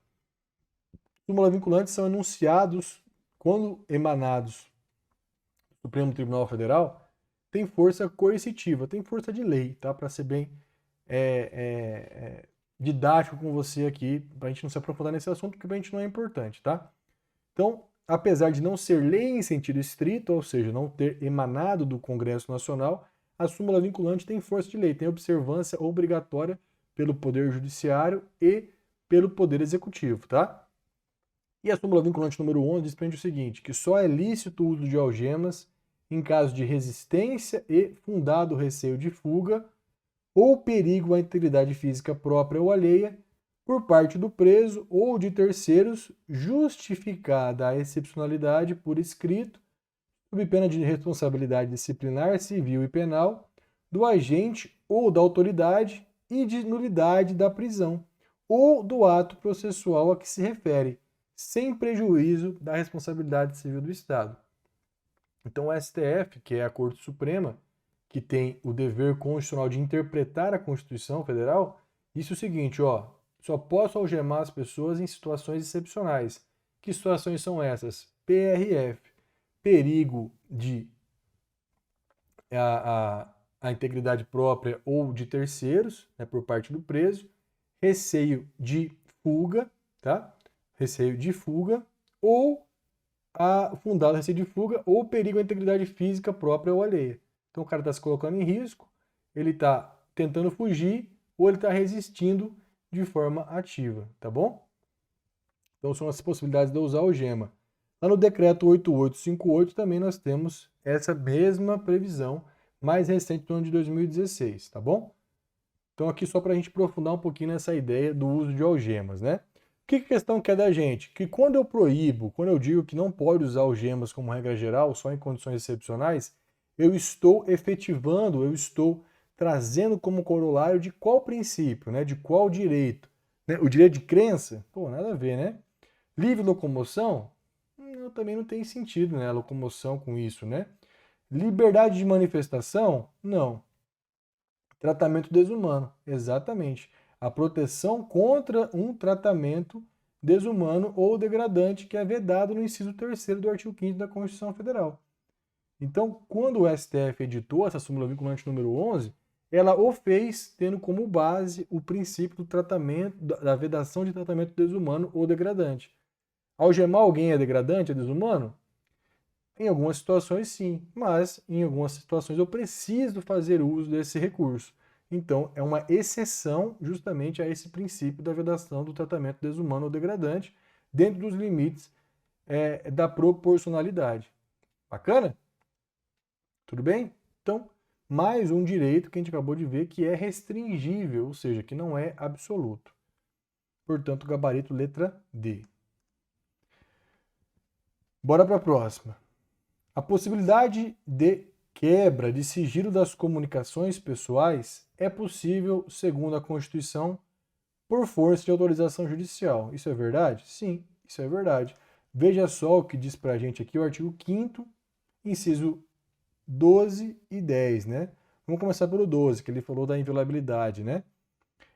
Súmula vinculantes são enunciados, quando emanados do Supremo Tribunal Federal, tem força coercitiva, tem força de lei, tá? Para ser bem didático com você aqui, para a gente não se aprofundar nesse assunto, porque para a gente não é importante, tá? Então, apesar de não ser lei em sentido estrito, ou seja, não ter emanado do Congresso Nacional, a súmula vinculante tem força de lei, tem observância obrigatória pelo Poder Judiciário e pelo Poder Executivo, tá? E a súmula vinculante número 11 desprende o seguinte, que só é lícito o uso de algemas em caso de resistência e fundado receio de fuga ou perigo à integridade física própria ou alheia por parte do preso ou de terceiros, justificada a excepcionalidade por escrito, sob pena de responsabilidade disciplinar, civil e penal, do agente ou da autoridade e de nulidade da prisão ou do ato processual a que se refere, sem prejuízo da responsabilidade civil do Estado. Então, o STF, que é a Corte Suprema, que tem o dever constitucional de interpretar a Constituição Federal, disse o seguinte, ó, só posso algemar as pessoas em situações excepcionais. Que situações são essas? PRF, perigo de a integridade própria ou de terceiros, né, por parte do preso, receio de fuga, tá? Receio de fuga ou fundado receio de fuga ou perigo à integridade física própria ou alheia. Então o cara está se colocando em risco, ele está tentando fugir ou ele está resistindo de forma ativa, tá bom? Então são as possibilidades de usar algema. Lá no decreto 8858 também nós temos essa mesma previsão, mais recente do ano de 2016, tá bom? Então aqui só para a gente aprofundar um pouquinho nessa ideia do uso de algemas, né? O que a questão quer da gente? Que quando eu proíbo, quando eu digo que não pode usar algemas como regra geral, só em condições excepcionais, eu estou efetivando, eu estou trazendo como corolário de qual princípio, né? De qual direito? Né? O direito de crença? Pô, nada a ver, né? Livre locomoção? Também não tem sentido, né? A locomoção com isso, né? Liberdade de manifestação? Não. Tratamento desumano, exatamente. A proteção contra um tratamento desumano ou degradante que é vedado no inciso 3º do artigo 5º da Constituição Federal. Então, quando o STF editou essa súmula vinculante número 11, ela o fez tendo como base o princípio do tratamento, da vedação de tratamento desumano ou degradante. Algemar alguém é degradante, é desumano? Em algumas situações sim, mas em algumas situações eu preciso fazer uso desse recurso. Então, é uma exceção justamente a esse princípio da vedação do tratamento desumano ou degradante, dentro dos limites da proporcionalidade. Bacana? Tudo bem? Então, mais um direito que a gente acabou de ver que é restringível, ou seja, que não é absoluto. Portanto, gabarito letra D. Bora para a próxima. A possibilidade de quebra de sigilo das comunicações pessoais é possível, segundo a Constituição, por força de autorização judicial. Isso é verdade? Sim, isso é verdade. Veja só o que diz pra gente aqui o artigo 5º, inciso 12 e 10, né? Vamos começar pelo 12, que ele falou da inviolabilidade, né?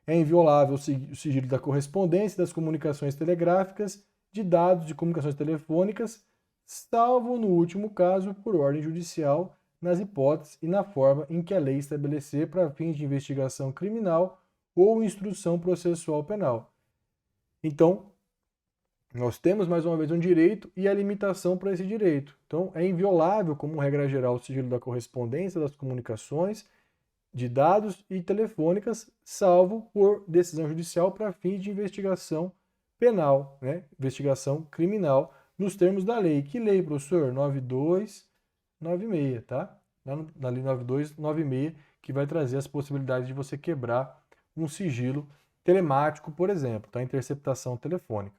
É inviolável o sigilo da correspondência, das comunicações telegráficas, de dados de comunicações telefônicas, salvo no último caso por ordem judicial, nas hipóteses e na forma em que a lei estabelecer para fins de investigação criminal ou instrução processual penal. Então, nós temos mais uma vez um direito e a limitação para esse direito. Então, é inviolável, como regra geral, o sigilo da correspondência, das comunicações, de dados e telefônicas, salvo por decisão judicial para fins de investigação penal, né? Investigação criminal, nos termos da lei. Que lei, professor? 9296, tá? Na lei 9296, que vai trazer as possibilidades de você quebrar um sigilo telemático, por exemplo, tá? Interceptação telefônica.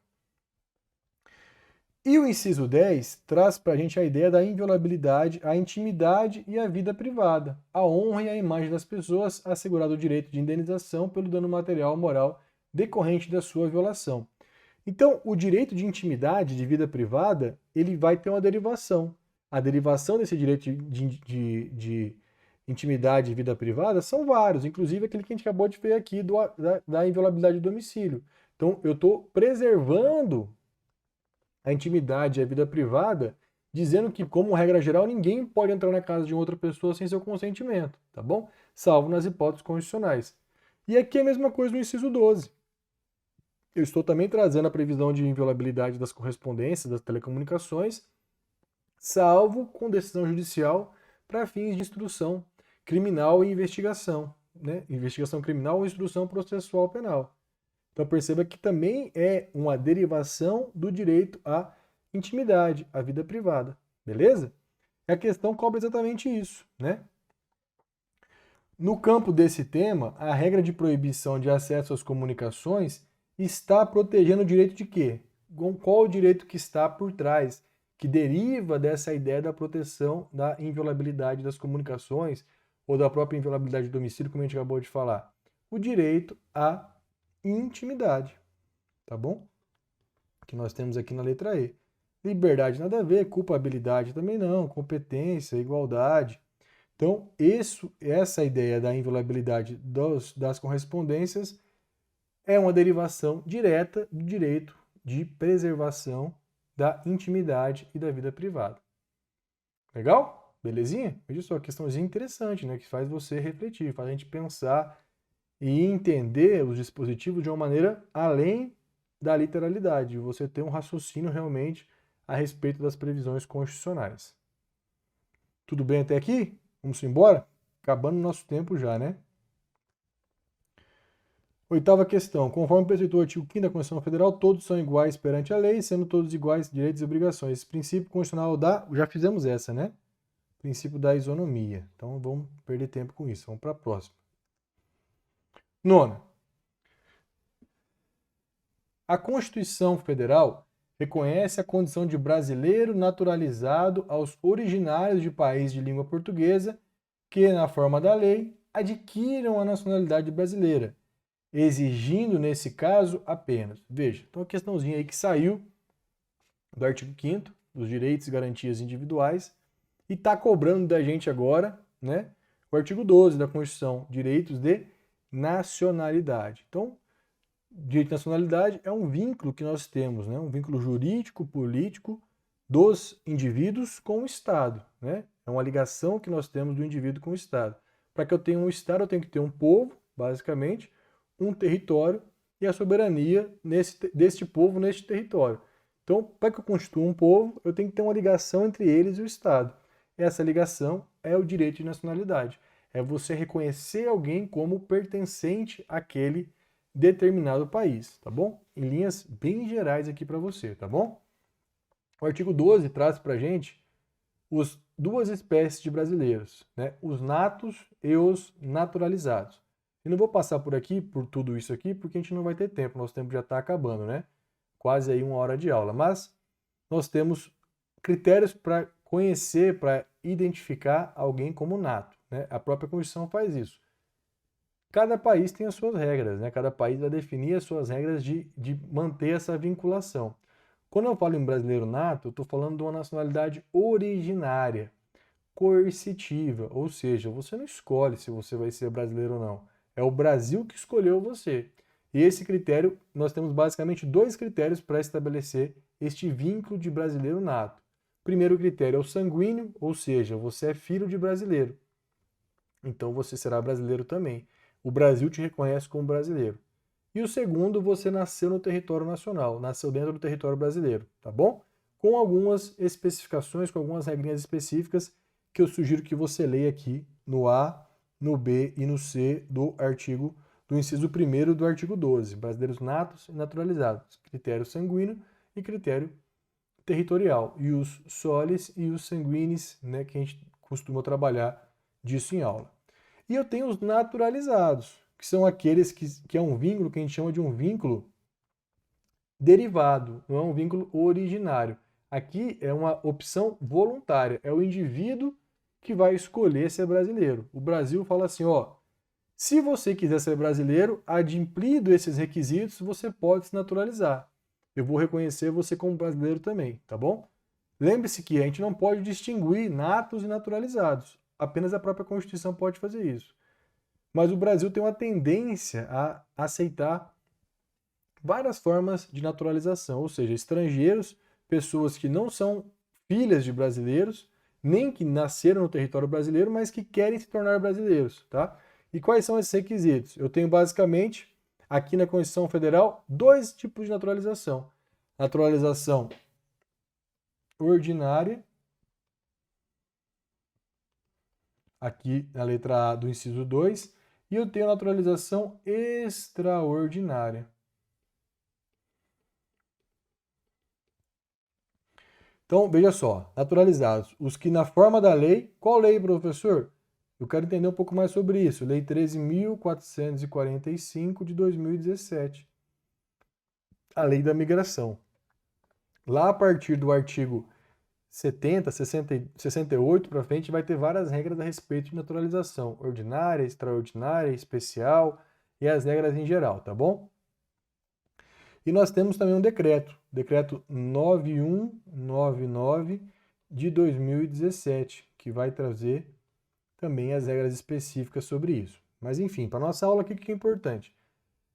E o inciso 10 traz para a gente a ideia da inviolabilidade, a intimidade e a vida privada, a honra e a imagem das pessoas, assegurado o direito de indenização pelo dano material ou moral decorrente da sua violação. Então, o direito de intimidade, de vida privada, ele vai ter uma derivação. A derivação desse direito de intimidade e vida privada são vários, inclusive aquele que a gente acabou de ver aqui da inviolabilidade do domicílio. Então, eu estou preservando a intimidade e a vida privada, dizendo que, como regra geral, ninguém pode entrar na casa de outra pessoa sem seu consentimento, tá bom? Salvo nas hipóteses constitucionais. E aqui é a mesma coisa no inciso 12. Eu estou também trazendo a previsão de inviolabilidade das correspondências, das telecomunicações, salvo com decisão judicial para fins de instrução criminal e investigação, né? Investigação criminal ou instrução processual penal. Então perceba que também é uma derivação do direito à intimidade, à vida privada, beleza? A questão cobre exatamente isso, né? No campo desse tema, a regra de proibição de acesso às comunicações está protegendo o direito de quê? Qual o direito que está por trás, que deriva dessa ideia da proteção da inviolabilidade das comunicações ou da própria inviolabilidade do domicílio, como a gente acabou de falar? O direito à intimidade, tá bom? Que nós temos aqui na letra E. Liberdade nada a ver, culpabilidade também não, competência, igualdade. Então, essa ideia da inviolabilidade das correspondências é uma derivação direta do direito de preservação da intimidade e da vida privada. Legal? Belezinha? Veja só, questãozinha interessante, né? Que faz você refletir, faz a gente pensar e entender os dispositivos de uma maneira além da literalidade, você ter um raciocínio realmente a respeito das previsões constitucionais. Tudo bem até aqui? Vamos embora? Acabando o nosso tempo já, né? Oitava questão. Conforme preceito o artigo 5º da Constituição Federal, todos são iguais perante a lei, sendo todos iguais direitos e obrigações. Esse princípio constitucional já fizemos essa, né? Princípio da isonomia. Então, não vamos perder tempo com isso. Vamos para a próxima. Nona. A Constituição Federal reconhece a condição de brasileiro naturalizado aos originários de país de língua portuguesa que, na forma da lei, adquiram a nacionalidade brasileira, exigindo, nesse caso, apenas. Veja, então a questãozinha aí que saiu do artigo 5º, dos direitos e garantias individuais, e está cobrando da gente agora, né, o artigo 12 da Constituição, direitos de nacionalidade. Então, direito de nacionalidade é um vínculo que nós temos, né? Um vínculo jurídico, político dos indivíduos com o Estado, né? É uma ligação que nós temos do indivíduo com o Estado. Para que eu tenha um Estado, eu tenho que ter um povo, basicamente, um território e a soberania deste povo neste território. Então, para que eu constitua um povo, eu tenho que ter uma ligação entre eles e o Estado. Essa ligação é o direito de nacionalidade. É você reconhecer alguém como pertencente àquele determinado país, tá bom? Em linhas bem gerais aqui para você, tá bom? O artigo 12 traz para a gente duas espécies de brasileiros, né? Os natos e os naturalizados. Eu não vou passar por aqui, por tudo isso aqui, porque a gente não vai ter tempo, nosso tempo já está acabando, né? Quase aí 1 hora de aula, mas nós temos critérios para conhecer para identificar alguém como nato, né? A própria Constituição faz isso. Cada país tem as suas regras, né? Cada país vai definir as suas regras de manter essa vinculação. Quando eu falo em brasileiro nato, eu estou falando de uma nacionalidade originária, coercitiva, ou seja, você não escolhe se você vai ser brasileiro ou não. É o Brasil que escolheu você. E esse critério, nós temos basicamente dois critérios para estabelecer este vínculo de brasileiro nato. O primeiro critério é o sanguíneo, ou seja, você é filho de brasileiro. Então você será brasileiro também. O Brasil te reconhece como brasileiro. E o segundo, você nasceu no território nacional, nasceu dentro do território brasileiro, tá bom? Com algumas especificações, com algumas regrinhas específicas que eu sugiro que você leia aqui no A, no B e no C do inciso 1º do artigo 12, brasileiros natos e naturalizados, critério sanguíneo e critério territorial, e os solis e os sanguíneos, né, que a gente costuma trabalhar disso em aula. E eu tenho os naturalizados, que são aqueles que é um vínculo que a gente chama de um vínculo derivado, não é um vínculo originário. Aqui é uma opção voluntária, é o indivíduo que vai escolher ser brasileiro. O Brasil fala assim, ó, se você quiser ser brasileiro, adimplido esses requisitos, você pode se naturalizar. Eu vou reconhecer você como brasileiro também, tá bom? Lembre-se que a gente não pode distinguir natos e naturalizados. Apenas a própria Constituição pode fazer isso. Mas o Brasil tem uma tendência a aceitar várias formas de naturalização, ou seja, estrangeiros, pessoas que não são filhas de brasileiros, nem que nasceram no território brasileiro, mas que querem se tornar brasileiros, tá? E quais são esses requisitos? Eu tenho basicamente, aqui na Constituição Federal, dois tipos de naturalização. Naturalização ordinária, aqui na letra A do inciso 2, e eu tenho a naturalização extraordinária. Então, veja só, naturalizados, os que na forma da lei, qual lei, professor? Eu quero entender um pouco mais sobre isso. Lei 13.445 de 2017. A lei da migração. Lá a partir do artigo 70, 60, 68 para frente, vai ter várias regras a respeito de naturalização. Ordinária, extraordinária, especial e as regras em geral, tá bom? E nós temos também um decreto 9199 de 2017, que vai trazer também as regras específicas sobre isso. Mas enfim, para nossa aula, o que é importante?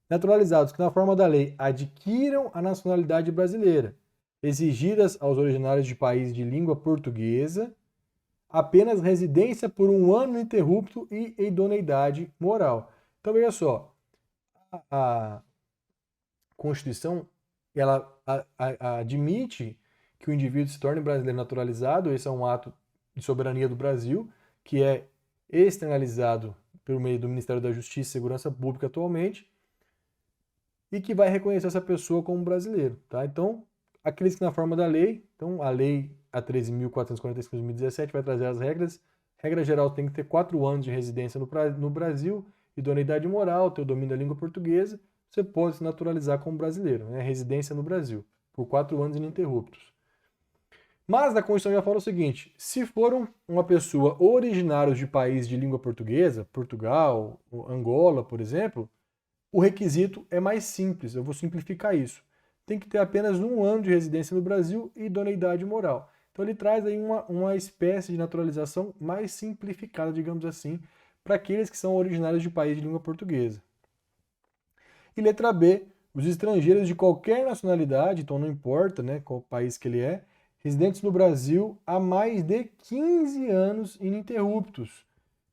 Naturalizados que na forma da lei adquiram a nacionalidade brasileira, exigidas aos originários de país de língua portuguesa, apenas residência por 1 ano ininterrupto e idoneidade moral. Então veja só, a Constituição ela admite que o indivíduo se torne brasileiro naturalizado, esse é um ato de soberania do Brasil, que é externalizado pelo meio do Ministério da Justiça e Segurança Pública atualmente, e que vai reconhecer essa pessoa como brasileiro, tá? Então, aqueles que na forma da lei, então a lei a 13.445 de 2017 vai trazer as regras. Regra geral tem que ter 4 anos de residência no Brasil, idoneidade moral, ter o domínio da língua portuguesa, você pode se naturalizar como brasileiro, né? Residência no Brasil, por 4 anos ininterruptos. Mas a Constituição já fala o seguinte, se for uma pessoa originária de país de língua portuguesa, Portugal, Angola, por exemplo, o requisito é mais simples, eu vou simplificar isso. Tem que ter apenas 1 ano de residência no Brasil e idoneidade moral. Então ele traz aí uma espécie de naturalização mais simplificada, digamos assim, para aqueles que são originários de país de língua portuguesa. E letra B, os estrangeiros de qualquer nacionalidade, então não importa, né, qual país que ele é, residentes no Brasil há mais de 15 anos ininterruptos,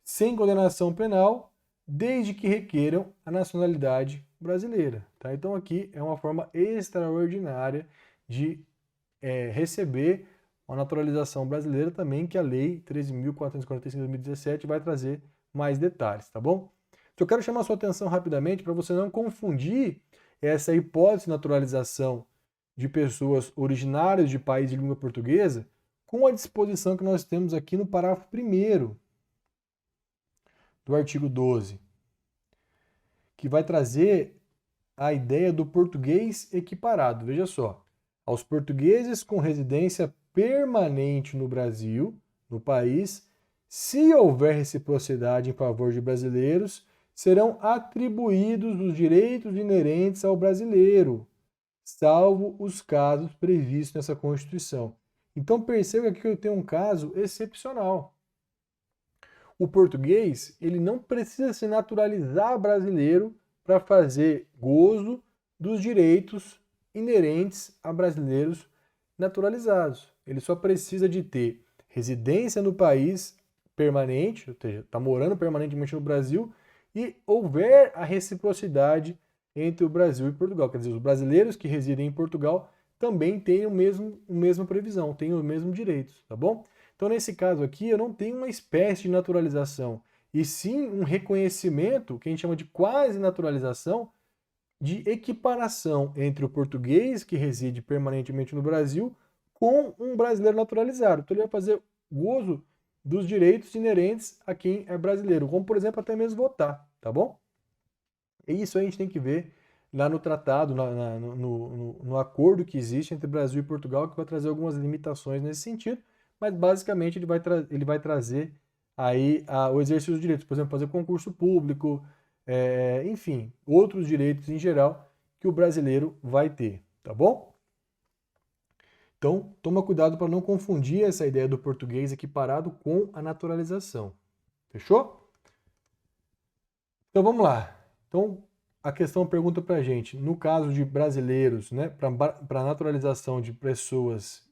sem condenação penal, desde que requeram a nacionalidade brasileira. Tá? Então aqui é uma forma extraordinária de receber uma naturalização brasileira também, que a Lei 13.445 de 2017 vai trazer mais detalhes, tá bom? Eu quero chamar a sua atenção rapidamente para você não confundir essa hipótese de naturalização de pessoas originárias de país de língua portuguesa com a disposição que nós temos aqui no parágrafo 1º do artigo 12, que vai trazer a ideia do português equiparado. Veja só, aos portugueses com residência permanente no Brasil, no país, se houver reciprocidade em favor de brasileiros, serão atribuídos os direitos inerentes ao brasileiro, salvo os casos previstos nessa Constituição. Então perceba que eu tenho um caso excepcional. O português, ele não precisa se naturalizar brasileiro para fazer gozo dos direitos inerentes a brasileiros naturalizados. Ele só precisa de ter residência no país permanente, ou seja, está morando permanentemente no Brasil, e houver a reciprocidade entre o Brasil e Portugal. Quer dizer, os brasileiros que residem em Portugal também têm a mesma previsão, têm os mesmos direitos, tá bom? Então, nesse caso aqui, eu não tenho uma espécie de naturalização, e sim um reconhecimento, que a gente chama de quase naturalização, de equiparação entre o português que reside permanentemente no Brasil com um brasileiro naturalizado. Então, ele vai fazer gozo dos direitos inerentes a quem é brasileiro, como, por exemplo, até mesmo votar, tá bom? E isso a gente tem que ver lá no tratado, no acordo que existe entre Brasil e Portugal, que vai trazer algumas limitações nesse sentido, mas basicamente ele vai trazer aí o exercício dos direitos, por exemplo, fazer concurso público, enfim, outros direitos em geral que o brasileiro vai ter, tá bom? Então, toma cuidado para não confundir essa ideia do português equiparado com a naturalização. Fechou? Então, vamos lá. Então, a questão pergunta para a gente, no caso de brasileiros, né, para naturalização de pessoas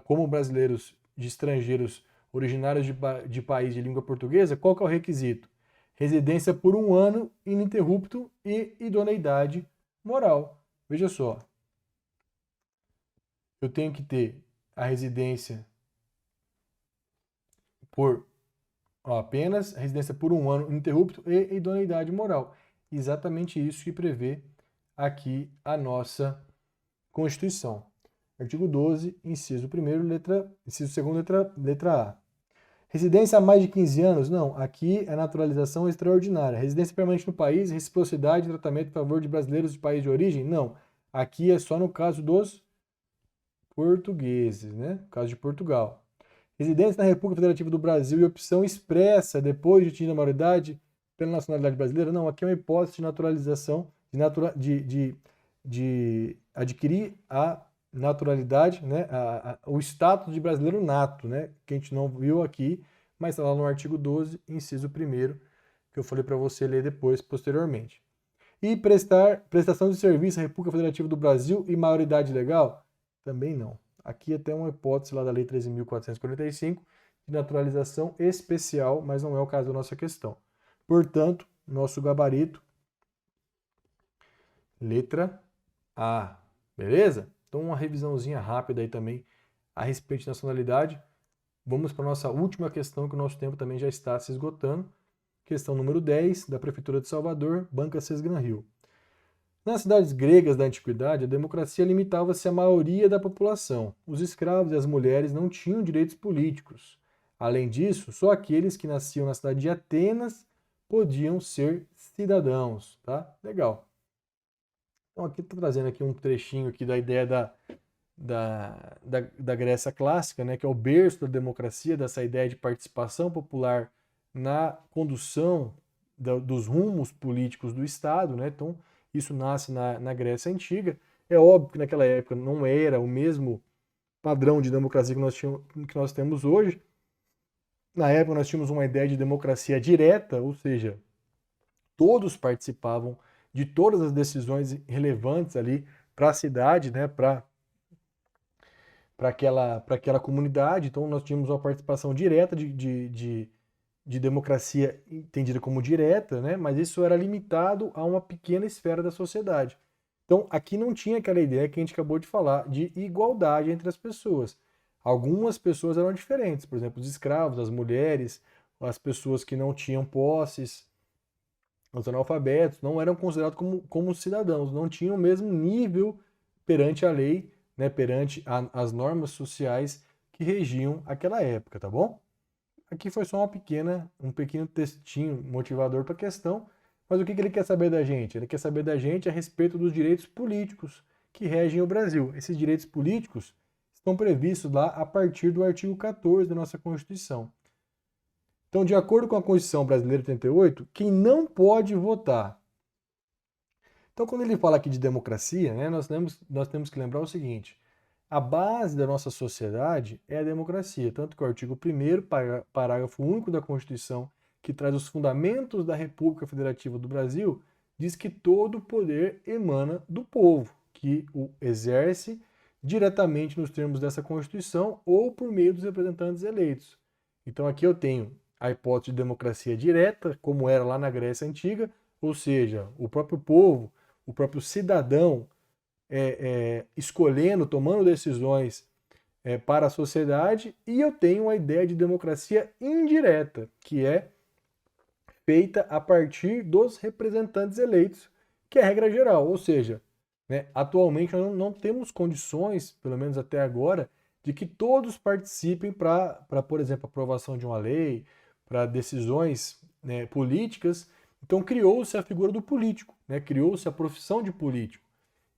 como brasileiros de estrangeiros originários de país de língua portuguesa, qual que é o requisito? Residência por 1 ano ininterrupto e idoneidade moral. Veja só, eu tenho que ter a residência por apenas residência por 1 ano ininterrupto e idoneidade moral. Exatamente isso que prevê aqui a nossa Constituição. Artigo 12, inciso 1º, inciso 2º, letra A. Residência há mais de 15 anos? Não, aqui é naturalização extraordinária. Residência permanente no país, reciprocidade e tratamento em favor de brasileiros de país de origem? Não, aqui é só no caso dos portugueses, né? No caso de Portugal. Residência na República Federativa do Brasil e opção expressa depois de atingir a maioridade pela nacionalidade brasileira? Não, aqui é uma hipótese de naturalização, de adquirir a naturalidade, né, o status de brasileiro nato, né, que a gente não viu aqui, mas está lá no artigo 12, inciso 1º, que eu falei para você ler depois, posteriormente. E prestação de serviço à República Federativa do Brasil e maioridade legal? Também não. Aqui até uma hipótese lá da Lei 13.445 de naturalização especial, mas não é o caso da nossa questão. Portanto, nosso gabarito, letra A. Beleza? Então, uma revisãozinha rápida aí também a respeito de nacionalidade. Vamos para a nossa última questão, que o nosso tempo também já está se esgotando. Questão número 10, da Prefeitura de Salvador, Banca Sesgran Rio. Nas cidades gregas da antiguidade, a democracia limitava-se à maioria da população. Os escravos e as mulheres não tinham direitos políticos. Além disso, só aqueles que nasciam na cidade de Atenas podiam ser cidadãos, tá? Legal. Então aqui estou trazendo aqui um trechinho aqui da ideia da Grécia clássica, né, que é o berço da democracia, dessa ideia de participação popular na condução dos rumos políticos do Estado, né? Então isso nasce na Grécia Antiga. É óbvio que naquela época não era o mesmo padrão de democracia que nós temos hoje. Na época nós tínhamos uma ideia de democracia direta, ou seja, todos participavam de todas as decisões relevantes ali para a cidade, né, para aquela comunidade. Então nós tínhamos uma participação direta de democracia entendida como direta, né, mas isso era limitado a uma pequena esfera da sociedade. Então aqui não tinha aquela ideia que a gente acabou de falar de igualdade entre as pessoas. Algumas pessoas eram diferentes, por exemplo, os escravos, as mulheres, as pessoas que não tinham posses, os analfabetos, não eram considerados como cidadãos, não tinham o mesmo nível perante a lei, né, perante as normas sociais que regiam aquela época, tá bom? Aqui foi só um pequeno textinho motivador para a questão, mas o que ele quer saber da gente? Ele quer saber da gente a respeito dos direitos políticos que regem o Brasil. Esses direitos políticos estão previstos lá a partir do artigo 14 da nossa Constituição. Então, de acordo com a Constituição Brasileira de 88, quem não pode votar. Então, quando ele fala aqui de democracia, né, nós temos que lembrar o seguinte: a base da nossa sociedade é a democracia, tanto que o artigo 1º, parágrafo único da Constituição, que traz os fundamentos da República Federativa do Brasil, diz que todo o poder emana do povo, que o exerce diretamente nos termos dessa Constituição ou por meio dos representantes eleitos. Então aqui eu tenho a hipótese de democracia direta, como era lá na Grécia Antiga, ou seja, o próprio povo, o próprio cidadão escolhendo, tomando decisões para a sociedade, e eu tenho a ideia de democracia indireta, que é feita a partir dos representantes eleitos, que é a regra geral, ou seja, né, atualmente nós não temos condições, pelo menos até agora, de que todos participem para, por exemplo, aprovação de uma lei, para decisões, né, políticas. Então criou-se a figura do político, né, criou-se a profissão de político.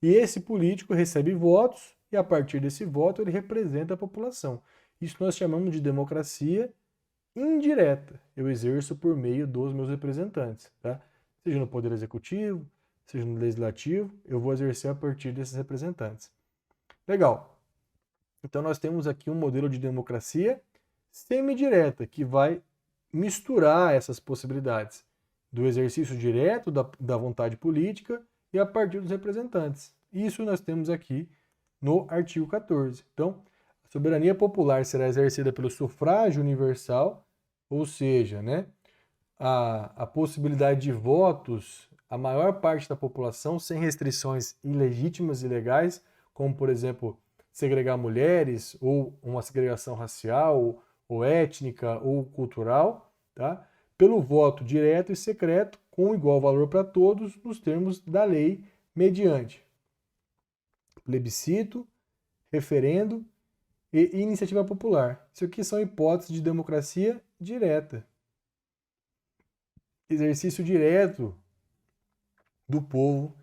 E esse político recebe votos e a partir desse voto ele representa a população. Isso nós chamamos de democracia indireta. Eu exerço por meio dos meus representantes, tá? Seja no Poder Executivo, seja no Legislativo, eu vou exercer a partir desses representantes. Legal. Então nós temos aqui um modelo de democracia semidireta, que vai misturar essas possibilidades do exercício direto da vontade política e a partir dos representantes. Isso nós temos aqui no artigo 14. Então, a soberania popular será exercida pelo sufrágio universal, ou seja, né, a possibilidade de votos a maior parte da população sem restrições ilegítimas e ilegais, como, por exemplo, segregar mulheres, ou uma segregação racial, ou étnica, ou cultural, tá? Pelo voto direto e secreto, com igual valor para todos, nos termos da lei, mediante plebiscito, referendo e iniciativa popular. Isso aqui são hipóteses de democracia direta. Exercício direto do povo,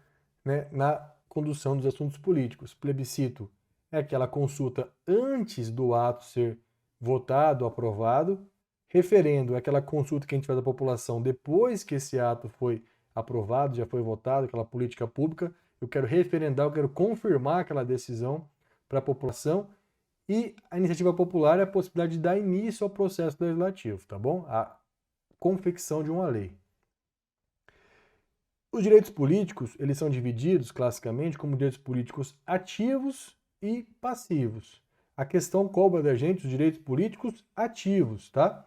né, na condução dos assuntos políticos. Plebiscito é aquela consulta antes do ato ser votado, aprovado. Referendo é aquela consulta que a gente faz à população depois que esse ato foi aprovado, já foi votado, aquela política pública. Eu quero referendar, eu quero confirmar aquela decisão para a população. E a iniciativa popular é a possibilidade de dar início ao processo legislativo, tá bom? A confecção de uma lei. Os direitos políticos, eles são divididos classicamente como direitos políticos ativos e passivos. A questão cobra da gente os direitos políticos ativos, tá?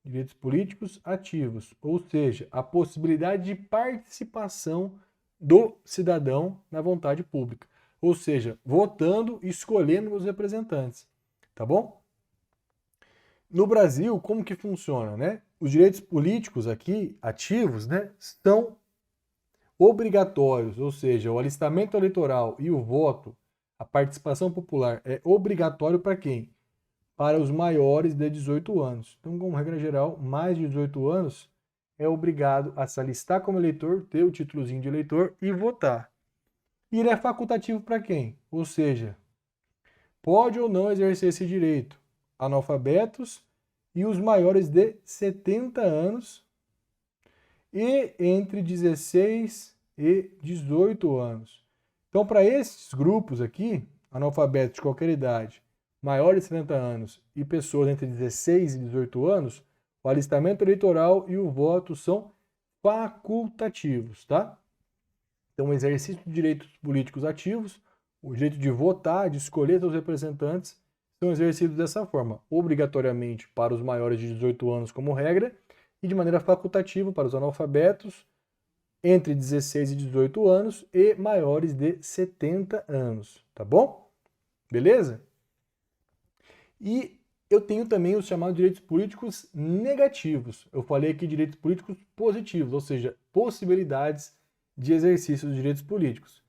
Direitos políticos ativos, ou seja, a possibilidade de participação do cidadão na vontade pública, ou seja, votando e escolhendo os representantes, tá bom? No Brasil, como que funciona, né? Os direitos políticos aqui, ativos, né, são obrigatórios, ou seja, o alistamento eleitoral e o voto, a participação popular é obrigatório para quem? Para os maiores de 18 anos. Então, como regra geral, mais de 18 anos é obrigado a se alistar como eleitor, ter o títulozinho de eleitor e votar. E ele é facultativo para quem? Ou seja, pode ou não exercer esse direito analfabetos e os maiores de 70 anos e entre 16 e 18 anos. Então, para esses grupos aqui, analfabetos de qualquer idade, maiores de 70 anos e pessoas entre 16 e 18 anos, o alistamento eleitoral e o voto são facultativos, tá? Então, o exercício de direitos políticos ativos, o direito de votar, de escolher seus representantes, são exercidos dessa forma, obrigatoriamente para os maiores de 18 anos como regra, e de maneira facultativa para os analfabetos entre 16 e 18 anos e maiores de 70 anos, tá bom? Beleza? E eu tenho também os chamados direitos políticos negativos. Eu falei aqui direitos políticos positivos, ou seja, possibilidades de exercício dos direitos políticos.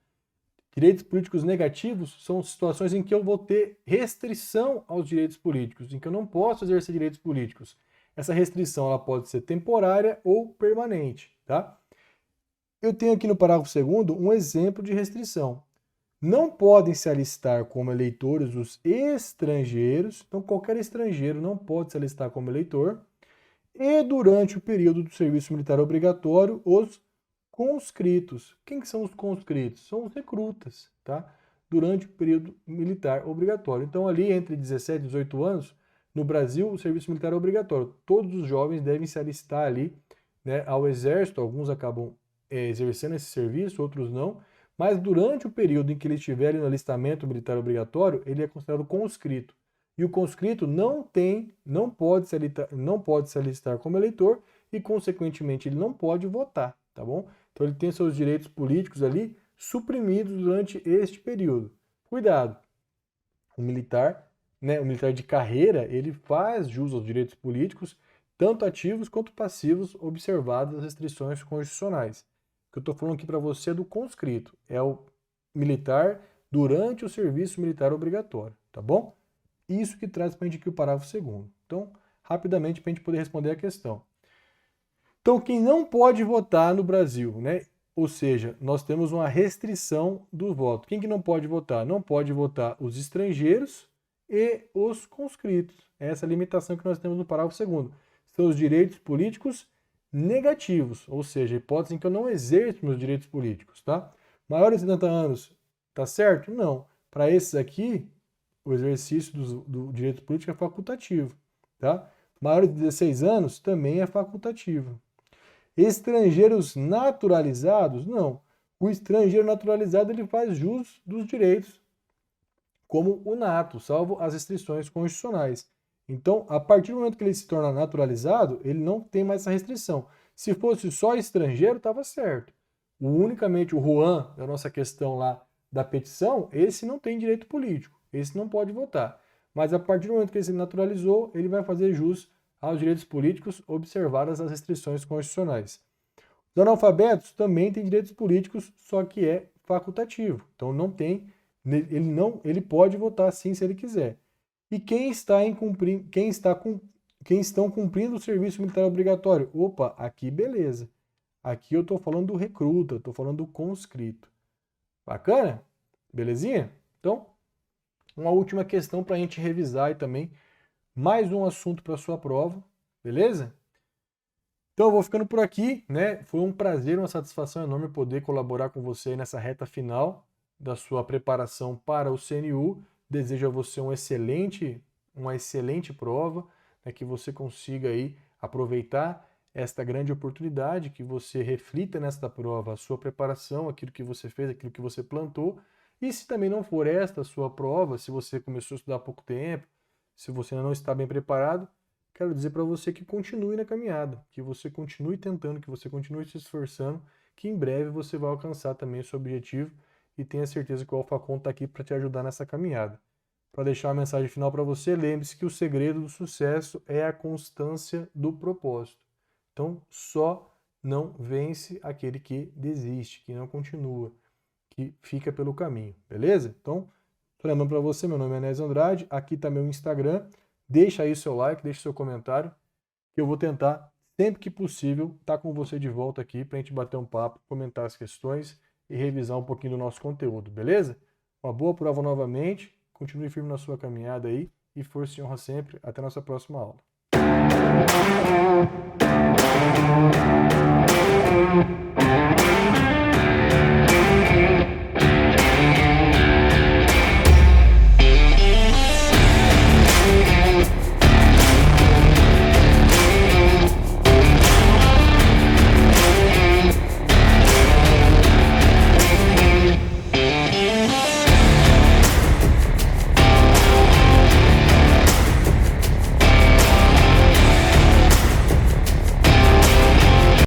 Direitos políticos negativos são situações em que eu vou ter restrição aos direitos políticos, em que eu não posso exercer direitos políticos. Essa restrição ela pode ser temporária ou permanente, tá? Eu tenho aqui no parágrafo 2º um exemplo de restrição. Não podem se alistar como eleitores os estrangeiros, então qualquer estrangeiro não pode se alistar como eleitor, e durante o período do serviço militar obrigatório, os conscritos. Quem que são os conscritos? São os recrutas, tá? Durante o período militar obrigatório. Então, ali entre 17 e 18 anos, no Brasil, o serviço militar é obrigatório. Todos os jovens devem se alistar ali, né, ao exército. Alguns acabam exercendo esse serviço, outros não. Mas durante o período em que ele estiver no alistamento militar obrigatório, ele é considerado conscrito. E o conscrito não pode se alistar como eleitor e, consequentemente, ele não pode votar, tá bom? Então ele tem seus direitos políticos ali suprimidos durante este período. Cuidado, o militar, né, o militar de carreira, ele faz jus aos direitos políticos, tanto ativos quanto passivos, observadas as restrições constitucionais. O que eu estou falando aqui para você é do conscrito, é o militar durante o serviço militar obrigatório, tá bom? Isso que traz para a gente aqui o parágrafo 2º. Então, rapidamente, para a gente poder responder a questão. Então, quem não pode votar no Brasil, né? Ou seja, nós temos uma restrição do voto. Quem que não pode votar? Não pode votar os estrangeiros e os conscritos. Essa é a limitação que nós temos no parágrafo 2º. São os direitos políticos negativos, ou seja, hipótese em que eu não exerço meus direitos políticos, tá? Maiores de 70 anos, tá certo? Não. Para esses aqui, o exercício do direito político é facultativo, tá? Maiores de 16 anos também é facultativo. Estrangeiros naturalizados, não. O estrangeiro naturalizado ele faz jus dos direitos como o nato, salvo as restrições constitucionais. Então, a partir do momento que ele se torna naturalizado, ele não tem mais essa restrição. Se fosse só estrangeiro, estava certo. Unicamente o Juan, da nossa questão lá da petição, esse não tem direito político, esse não pode votar. Mas a partir do momento que ele se naturalizou, ele vai fazer jus aos direitos políticos, observadas as restrições constitucionais. Os analfabetos também têm direitos políticos, só que é facultativo. Então não tem, ele pode votar sim se ele quiser. E quem estão cumprindo o serviço militar obrigatório? Opa, aqui beleza. Aqui eu estou falando do recruta, estou falando do conscrito. Bacana? Belezinha? Então, uma última questão para a gente revisar e também mais um assunto para a sua prova, beleza? Então eu vou ficando por aqui, né? Foi um prazer, uma satisfação enorme poder colaborar com você nessa reta final da sua preparação para o CNU. Desejo a você uma excelente prova, né? Que você consiga aí aproveitar esta grande oportunidade, que você reflita nesta prova a sua preparação, aquilo que você fez, aquilo que você plantou. E se também não for esta a sua prova, se você começou a estudar há pouco tempo, se você ainda não está bem preparado, quero dizer para você que continue na caminhada, que você continue tentando, que você continue se esforçando, que em breve você vai alcançar também o seu objetivo e tenha certeza que o AlphaCon está aqui para te ajudar nessa caminhada. Para deixar uma mensagem final para você, lembre-se que o segredo do sucesso é a constância do propósito. Então, só não vence aquele que desiste, que não continua, que fica pelo caminho, beleza? Então, tô lembrando para você, meu nome é Nézio Andrade, aqui está meu Instagram, deixa aí seu like, deixa seu comentário, que eu vou tentar, sempre que possível, estar com você de volta aqui para a gente bater um papo, comentar as questões e revisar um pouquinho do nosso conteúdo, beleza? Uma boa prova novamente, continue firme na sua caminhada aí e força e honra sempre. Até a nossa próxima aula.